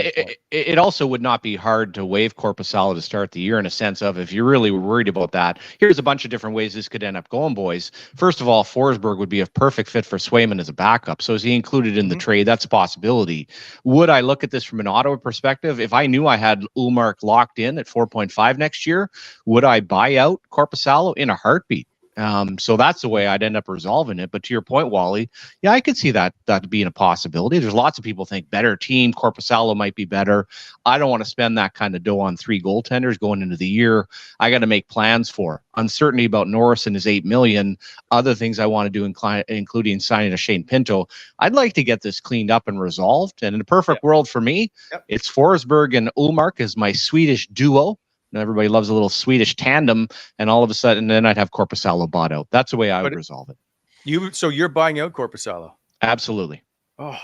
it also would not be hard to waive Korpisalo to start the year in a sense of if you're really worried about that. Here's a bunch of different ways this could end up going, boys. First of all, Forsberg would be a perfect fit for Swayman as a backup. So is he included in the trade? That's a possibility. Would I look at this from an Ottawa perspective? If I knew I had Ullmark locked in at 4.5 next year, would I buy out Korpisalo in a heartbeat? So that's the way I'd end up resolving it. But to your point, Wally, yeah, I could see that being a possibility. There's lots of people think better team, Korpisalo might be better. I don't want to spend that kind of dough on 3 goaltenders going into the year. I got to make plans for uncertainty about Norris and his $8 million. Other things I want to do, including signing a Shane Pinto. I'd like to get this cleaned up and resolved. And in a perfect world for me, it's Forsberg and Ullmark as my Swedish duo. Everybody loves a little Swedish tandem, and all of a sudden, then I'd have Korpisalo bought out. That's the way I would resolve it. So you're buying out Korpisalo? Absolutely. Oh,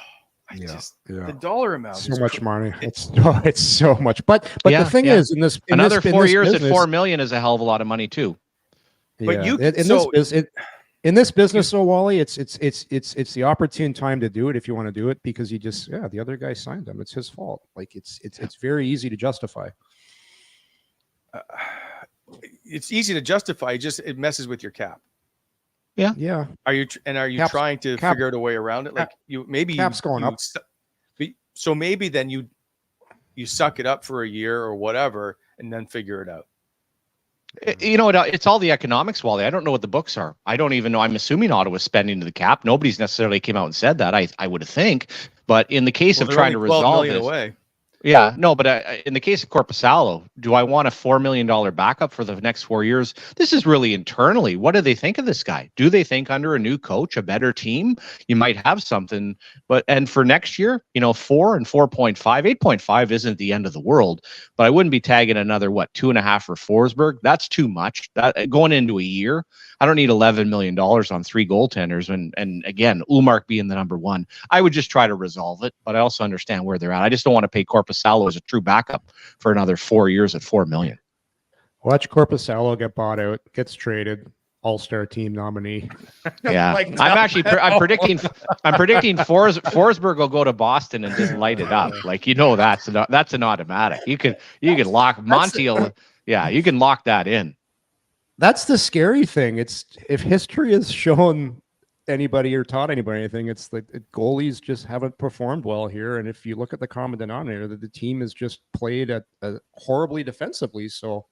the dollar amount. So much money. It's so much. But the thing is, in another 4 years business, at $4 million is a hell of a lot of money too. But in this business, so Wally, it's the opportune time to do it if you want to do it because the other guy signed him. It's his fault. Like it's very easy to justify. It's easy to justify. It messes with your cap. Yeah. Are you trying to figure out a way around it? Like cap's going up. So maybe then you suck it up for a year or whatever, and then figure it out. You know, it's all the economics, Wally. I don't know what the books are. I don't even know. I'm assuming Ottawa's spending to the cap. Nobody's necessarily came out and said that. I would think, but in the case of trying to resolve it. Away. Yeah, no, but in the case of Korpisalo, do I want a $4 million backup for the next 4 years? This is really internally. What do they think of this guy? Do they think under a new coach, a better team, you might have something? And for next year, 4 and 4.5, 8.5 isn't the end of the world, but I wouldn't be tagging another, 2.5 for Forsberg. That's too much. That going into a year, I don't need $11 million on 3 goaltenders. And again, Ullmark being the number one, I would just try to resolve it, but I also understand where they're at. I just don't want to pay Korpisalo as a true backup for another 4 years at $4 million. Watch Korpisalo get bought out, gets traded, all-star team nominee. Yeah, I'm predicting Forsberg will go to Boston and just light it up. That's an automatic. You can lock Montiel. Yeah, you can lock that in. That's the scary thing. It's if history has shown anybody or taught anybody anything, it's like goalies just haven't performed well here. And if you look at the common denominator, that the team has just played horribly defensively. So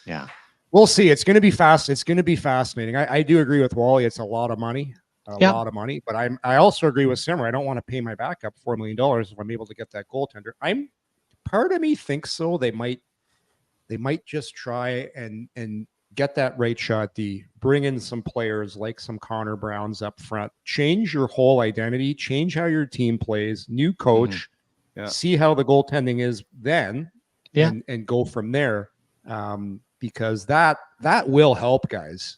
yeah, we'll see. It's going to be fast. It's going to be fascinating. I do agree with Wally. It's a lot of money, lot of money. But I also agree with Simmer. I don't want to pay my backup $4 million if I'm able to get that goaltender. Part of me thinks so. They might just try and get that right shot D, bring in some players like some Connor Browns up front, change your whole identity, change how your team plays, new coach, see how the goaltending is then, and go from there. Because that will help, guys.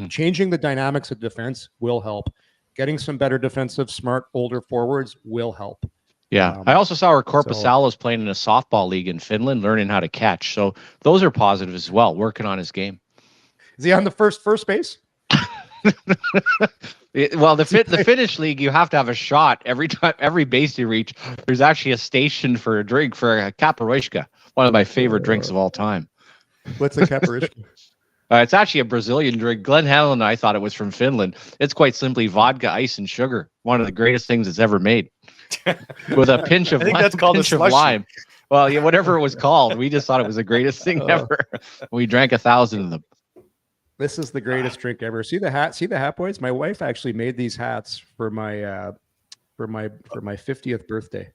Changing the dynamics of defense will help. Getting some better defensive, smart, older forwards will help. Yeah, I also saw where Korpisalo's playing in a softball league in Finland, learning how to catch. So those are positive as well, working on his game. Is he on the first base? Well, the Finnish league, you have to have a shot every base you reach. There's actually a station for a drink for a kaparoshka, one of my favorite drinks of all time. What's a kaparoshka? It's actually a Brazilian drink. Glenn Helen and I thought it was from Finland. It's quite simply vodka, ice, and sugar. One of the greatest things that's ever made. With a pinch of lime. Well, yeah, whatever it was called. We just thought it was the greatest thing ever. We drank 1,000 of them. This is the greatest drink ever. See the hat, boys? My wife actually made these hats for my 50th birthday.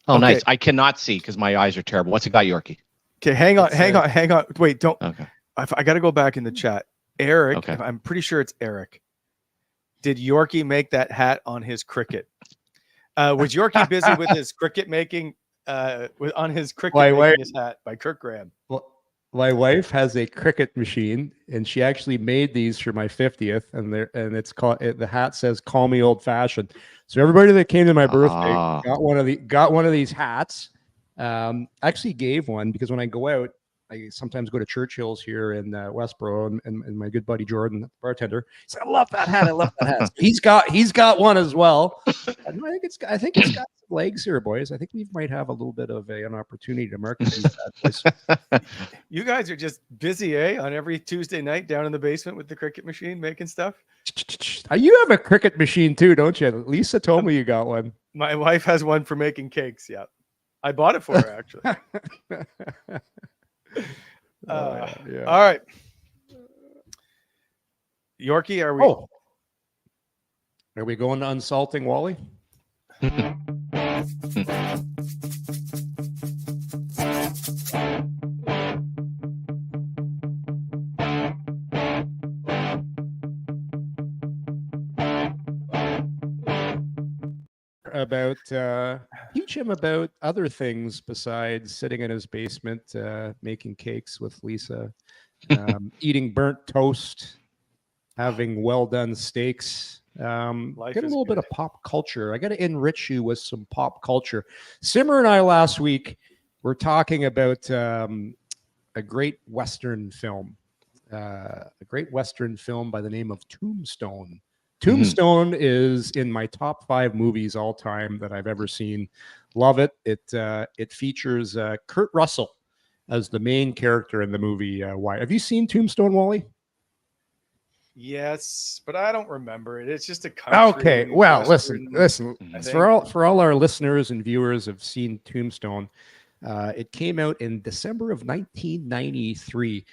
Oh, okay. Nice. I cannot see because my eyes are terrible. What's it got, Yorkie? Okay, hang on. Wait, don't. Okay. I got to go back in the chat. Eric, okay. I'm pretty sure it's Eric. Did Yorkie make that hat on his cricket? Was Yorkie busy with his cricket making? On his cricket making his hat by Kirk Graham. Well, my wife has a cricket machine, and she actually made these for my 50th, and it's called. The hat says "Call me old fashioned." So everybody that came to my birthday got one of these hats. Actually gave one because when I go out, I sometimes go to Churchill's here in Westboro, and my good buddy Jordan, the bartender, said, "I love that hat. I love that hat." So he's got one as well. I think it's got some legs here, boys. I think we might have a little bit of an opportunity to market these bad boys. You guys are just busy, on every Tuesday night down in the basement with the cricket machine making stuff. You have a cricket machine too, don't you? Lisa told me you got one. My wife has one for making cakes. Yeah, I bought it for her actually. Yeah. All right, Yorkie, are we? Oh. Are we going to unsalting Wally? About teach him about other things besides sitting in his basement making cakes with Lisa, eating burnt toast, having well done steaks. Get a little bit of pop culture. I got to enrich you with some pop culture. Simmer and I last week were talking about a great Western film, by the name of Tombstone. Tombstone is in my top 5 movies all time that I've ever seen. Love it. It features Kurt Russell as the main character in the movie. Why? Have you seen Tombstone, Wally? Yes, but I don't remember it. It's just a country. Okay, well, Western, listen. For all our listeners and viewers have seen Tombstone. It came out in December of 1993.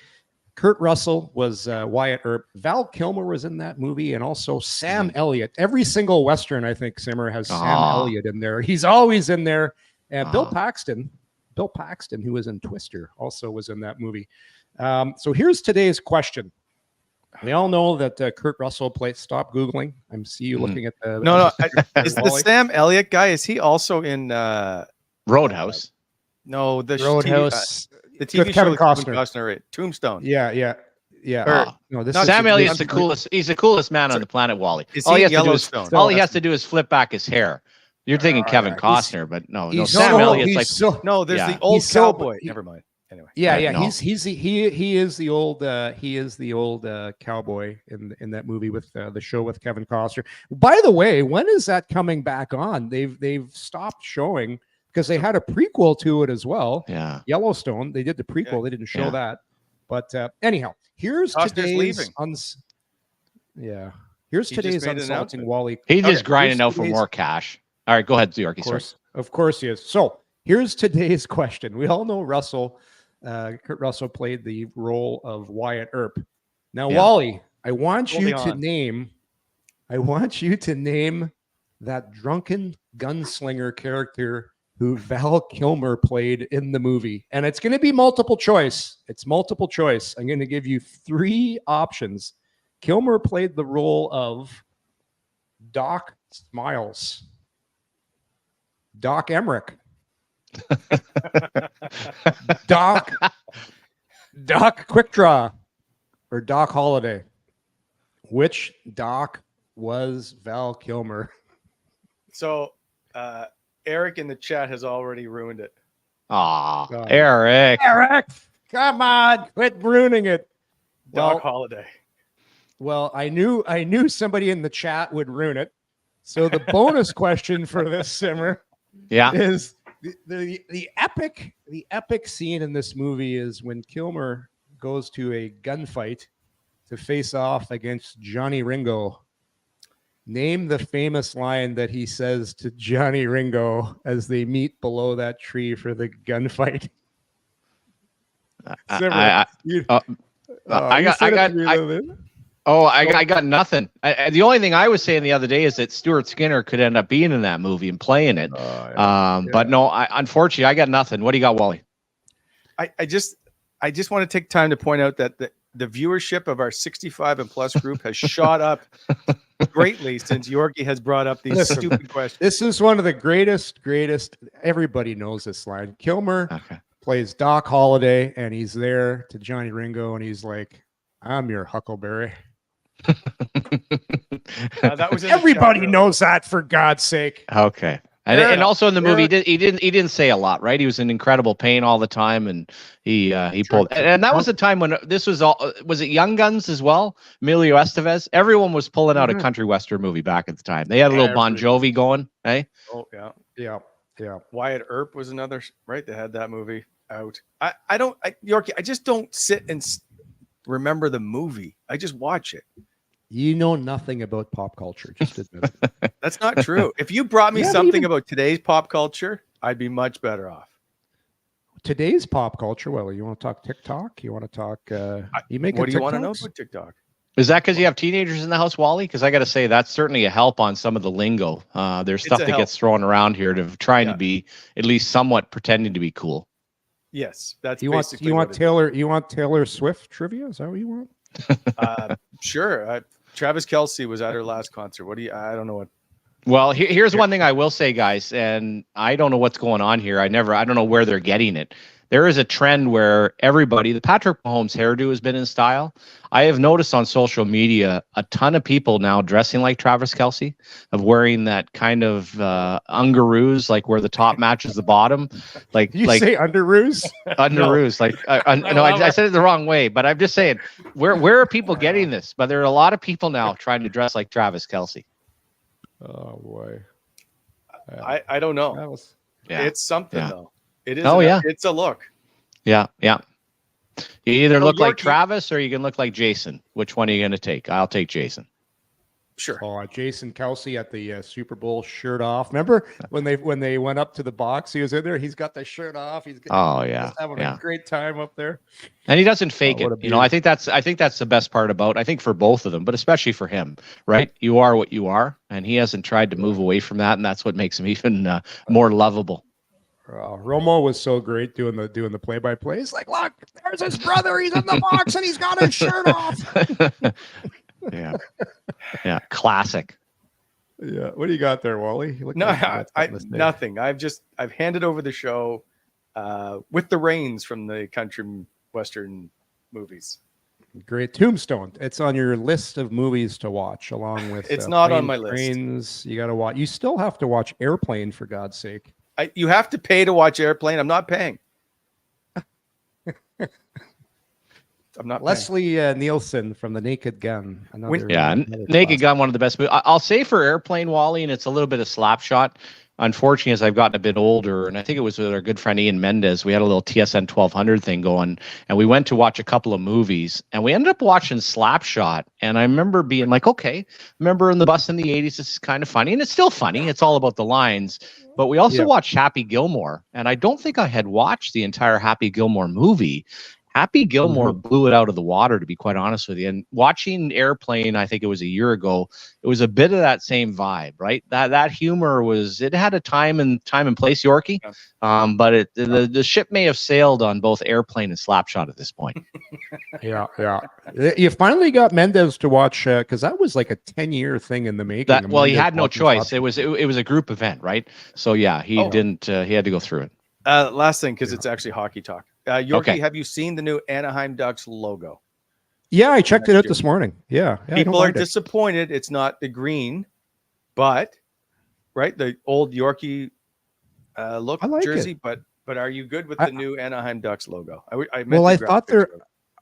Kurt Russell was Wyatt Earp. Val Kilmer was in that movie, and also Sam Elliott. Every single Western, I think, Simmer has Sam Elliott in there. He's always in there. And Bill Paxton, who was in Twister, also was in that movie. So here's today's question. We all know that Kurt Russell plays. Stop Googling. I see you looking at the. No. Is the Sam Elliott guy? Is he also in Roadhouse? No, the Roadhouse. The TV show Kevin with Costner. Kevin Costner, right? Tombstone. Yeah. No, Sam Elliott's the coolest. He's the coolest man on the planet, Wally. All he has to do is flip back his hair. You're thinking Kevin Costner, but no. Sam Elliott's like there's the old cowboy. Never mind. Anyway. He is the old cowboy in that movie with the show with Kevin Costner. By the way, when is that coming back on? They've stopped showing because they had a prequel to it as well. Yeah, Yellowstone. They did the prequel. Yeah. They didn't show that. But anyhow, here's today's Here's today's unsalting Wally. He's just grinding out for more cash. All right, go ahead, Yorkie. Of course he is. So here's today's question. We all know Russell. Kurt Russell played the role of Wyatt Earp. Now, Wally, I want you to name that drunken gunslinger character who Val Kilmer played in the movie. And it's going to be multiple choice. It's multiple choice. I'm going to give you 3 options. Kilmer played the role of Doc Smiles, Doc Emmerich, Doc Quickdraw, or Doc Holliday. Which Doc was Val Kilmer? So Eric in the chat has already ruined it. Eric, come on, quit ruining it. Doc Holliday. Well, I knew somebody in the chat would ruin it. So the bonus question for this, Simmer, is the epic scene in this movie is when Kilmer goes to a gunfight to face off against Johnny Ringo. Name the famous line that he says to Johnny Ringo as they meet below that tree for the gunfight. I got nothing. The only thing I was saying the other day is that Stuart Skinner could end up being in that movie and playing it. But no, unfortunately, I got nothing. What do you got, Wally? I just want to take time to point out that the viewership of our 65 and plus group has shot up greatly since Yorkie has brought up these stupid questions. This is one of the greatest. Everybody knows this line. Kilmer plays Doc Holliday, and he's there to Johnny Ringo, and he's like, "I'm your Huckleberry." That was everybody knows that, for God's sake. Okay. And also in the movie, he didn't say a lot, right? He was in incredible pain all the time, and he pulled. And that was the time when this was all. Was it Young Guns as well? Emilio Estevez. Everyone was pulling out a country western movie back at the time. They had a little Bon Jovi going, eh? Oh yeah, yeah. Wyatt Earp was another, right? They had that movie out. Yorkie, I just don't sit and remember the movie. I just watch it. You know nothing about pop culture. Just admit it. That's not true. If you brought me something about today's pop culture, I'd be much better off. Today's pop culture. Well, you want to talk TikTok? You want to talk? You make. What do you want to know about TikTok? Is that because you have teenagers in the house, Wally? Because I got to say that's certainly a help on some of the lingo. There's stuff that gets thrown around here to trying to be at least somewhat pretending to be cool. Yes, that's you want Taylor Swift trivia? Is that what you want? Sure. Travis Kelce was at her last concert. I don't know what. Well, here's one thing I will say, guys, and I don't know what's going on here. I don't know where they're getting it. There is a trend where the Patrick Mahomes hairdo has been in style. I have noticed on social media a ton of people now dressing like Travis Kelce, of wearing that kind of ungaroos, like where the top matches the bottom. Like you say underoos? Underoos. No. I said it the wrong way, but I'm just saying, where are people getting this? But there are a lot of people now trying to dress like Travis Kelce. Oh boy. I don't know. It's something though. It is. It's a look. Yeah. You either look like Travis or you can look like Jason. Which one are you going to take? I'll take Jason. Sure. Oh, Jason Kelce at the Super Bowl, shirt off. Remember when they went up to the box? He was in there. He's got the shirt off. He's having a great time up there. And he doesn't fake it. I think that's the best part about. I think for both of them, but especially for him, right? You are what you are, and he hasn't tried to move away from that, and that's what makes him even more lovable. Romo was so great doing the play-by-play. He's like, look, there's his brother. He's in the box and he's got his shirt off. Yeah, classic. Yeah, what do you got there, Wally? Nothing. I've handed over the show with the reins from the country western movies. Great. Tombstone. It's on your list of movies to watch, along with. It's not on my list. Trains. You got to watch. You still have to watch Airplane, for God's sake. You have to pay to watch Airplane. I'm not paying. I'm not. Leslie Nielsen from The Naked Gun. Naked Gun, one of the best movies. I'll say for Airplane, Wally, and it's a little bit of Slapshot. Unfortunately, as I've gotten a bit older, and I think it was with our good friend Ian Mendez, we had a little TSN 1200 thing going, and we went to watch a couple of movies, and we ended up watching Slapshot. And I remember being like, okay, remember in the bus in the 80s, this is kind of funny, and it's still funny. It's all about the lines. But we also watched Happy Gilmore, and I don't think I had watched the entire Happy Gilmore movie. Happy Gilmore blew it out of the water, to be quite honest with you. And watching Airplane, I think it was a year ago, it was a bit of that same vibe, right? That humor it had a time and place, Yorkie. But the ship may have sailed on both Airplane and Slapshot at this point. Yeah. You finally got Mendez to watch, because that was like a 10-year thing in the making. He had no choice. It was a group event, right? So yeah, he didn't. He had to go through it. Last thing, because it's actually hockey talk. Yorkie, have you seen the new Anaheim Ducks logo? Yeah, I checked it out this morning. Yeah, people are disappointed it's not the green, but the old Yorkie look jersey. But are you good with the new Anaheim Ducks logo?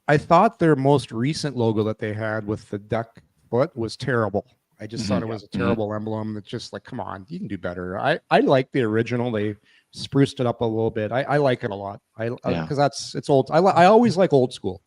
I thought their most recent logo that they had with the duck foot was terrible. I just thought it was a terrible emblem. It's just like, come on, you can do better. I like the original. They spruced it up a little bit. I like it a lot. Because it's old. I always like old school.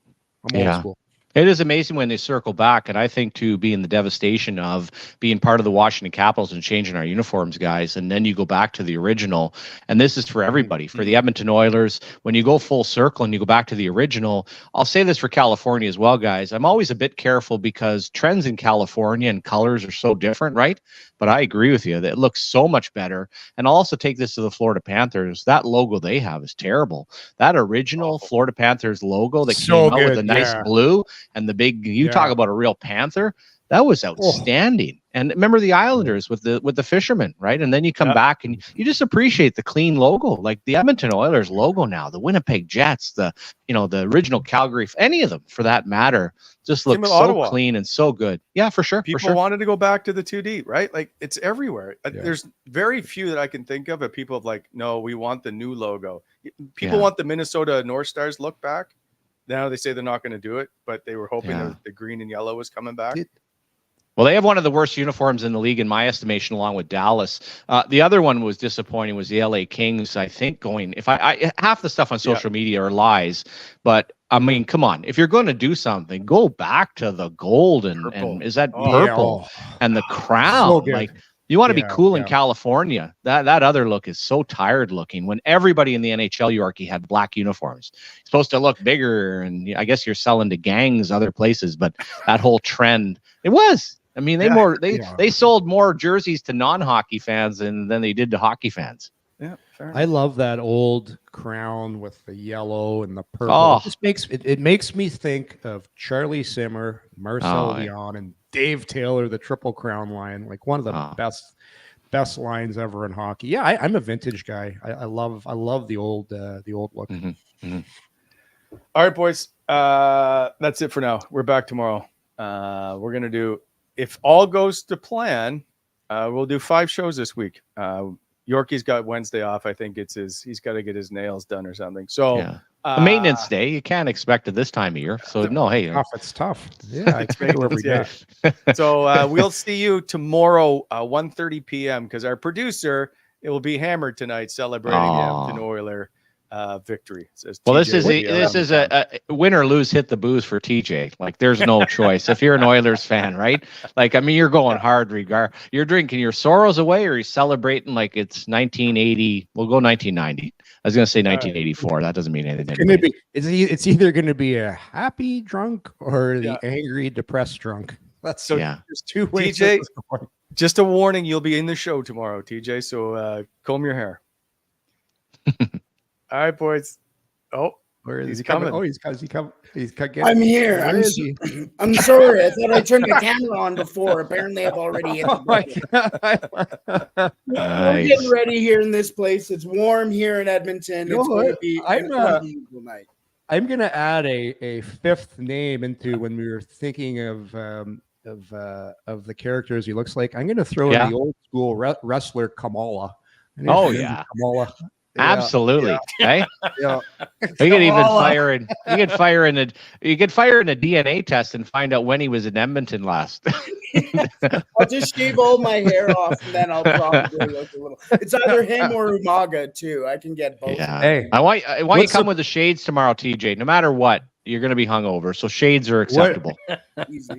I'm old school. It is amazing when they circle back, and I think too, being the devastation of being part of the Washington Capitals and changing our uniforms, guys, and then you go back to the original, and this is for everybody, for the Edmonton Oilers. When you go full circle and you go back to the original, I'll say this for California as well, guys. I'm always a bit careful because trends in California and colors are so different, right? But I agree with you that it looks so much better. And I'll also take this to the Florida Panthers. That logo they have is terrible. That original Florida Panthers logo that came out with a nice blue and the big, talk about a real Panther. That was outstanding. And remember the Islanders with the fishermen, right? And then you come back and you just appreciate the clean logo, like the Edmonton Oilers logo now, the Winnipeg Jets, the original Calgary, any of them for that matter, just look so Ottawa. Clean and so good. Yeah, for sure. People wanted to go back to the 2D, right? Like it's everywhere. There's very few that I can think of, but people have like, no, we want the new logo. People want the Minnesota North Stars look back. Now they say they're not going to do it, but they were hoping that the green and yellow was coming back. Well, they have one of the worst uniforms in the league, in my estimation, along with Dallas. The other one was disappointing was the LA Kings, I think, going, if I half the stuff on social media are lies, but I mean, come on, if you're going to do something, go back to the gold and is that purple and the crown. So like you want to be cool in California. That other look is so tired looking when everybody in the NHL, Yorkie, had black uniforms. It's supposed to look bigger, and I guess you're selling to gangs other places, but that whole trend, it was. I mean, they sold more jerseys to non-hockey fans than they did to hockey fans. Yeah, fair I love that old crown with the yellow and the purple. It makes me think of Charlie Simmer, Marcel Leon, and Dave Taylor, the Triple Crown line, like one of the best lines ever in hockey. Yeah, I'm a vintage guy. I love the old look. Mm-hmm. Mm-hmm. All right, boys. That's it for now. We're back tomorrow. We're gonna do, if all goes to plan, we'll do 5 shows this week. Yorkie's got Wednesday off. I think he's got to get his nails done or something. So a maintenance day, you can't expect it this time of year. So it's tough. Yeah, I expect it every day. So we'll see you tomorrow, 1:30 p.m. because our producer, it will be hammered tonight celebrating the Edmonton Oiler victory. Well, this is a win or lose, hit the booze for TJ. Like there's no choice. If you're an Oilers fan, right? Like, I mean, you're going hard you're drinking your sorrows away, or you're celebrating like it's 1980. We'll go 1990. I was going to say 1984. That doesn't mean anything. It's either going to be a happy drunk or the angry, depressed drunk. There's 2 ways. TJ, just a warning, you'll be in the show tomorrow, TJ. So comb your hair. All right, boys. Oh, where is he coming? Oh, he's coming. I'm here. I'm sorry. I thought I turned the camera on before. Apparently, I've already hit the I'm getting ready here in this place. It's warm here in Edmonton. It's going to be an unbelievable night. I'm going to add a 5th name into when we were thinking of the characters he looks like. I'm going to throw in the old school wrestler Kamala. Kamala. Absolutely. Yeah. You could even fire in. You could fire in a DNA test and find out when he was in Edmonton last. I'll just shave all my hair off, and then I'll probably look a little. It's either him or Umaga too. I can get both. Yeah. Hey, I want you to come with the shades tomorrow, TJ. No matter what, you're going to be hungover, so shades are acceptable.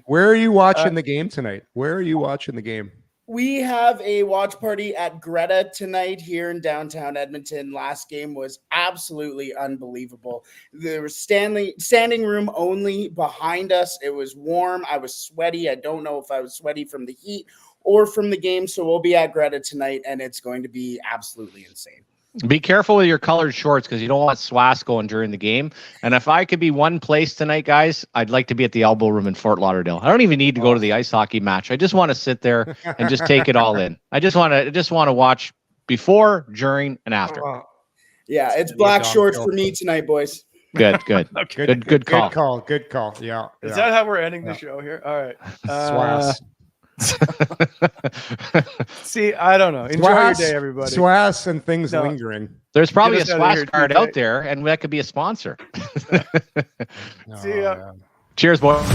Where are you watching the game tonight? Where are you watching the game? We have a watch party at Greta tonight here in downtown Edmonton. Last game was absolutely unbelievable. There was standing room only behind us. It was warm. I was sweaty. I don't know if I was sweaty from the heat or from the game. So we'll be at Greta tonight, and it's going to be absolutely insane. Be careful with your colored shorts because you don't want swass going during the game. And if I could be one place tonight, guys, I'd like to be at the Elbow Room in Fort Lauderdale. I don't even need to go to the ice hockey match. I just want to sit there and just take it all in. I just want to watch before, during, and after. Yeah, it's black shorts for me tonight, boys. Good. Okay. Good call. Good call. Yeah. Is that how we're ending the show here? All right. Swass. See, I don't know. Enjoy your day, everybody. Swass and things lingering. There's probably a Swass card out there, and that could be a sponsor. See ya. Cheers, boys.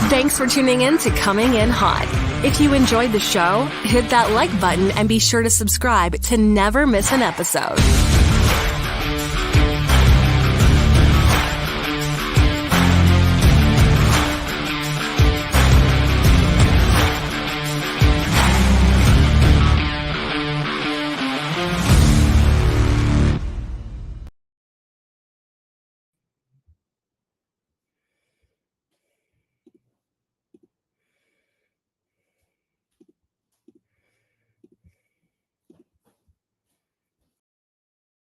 Thanks for tuning in to Coming In Hot. If you enjoyed the show, hit that like button and be sure to subscribe to never miss an episode.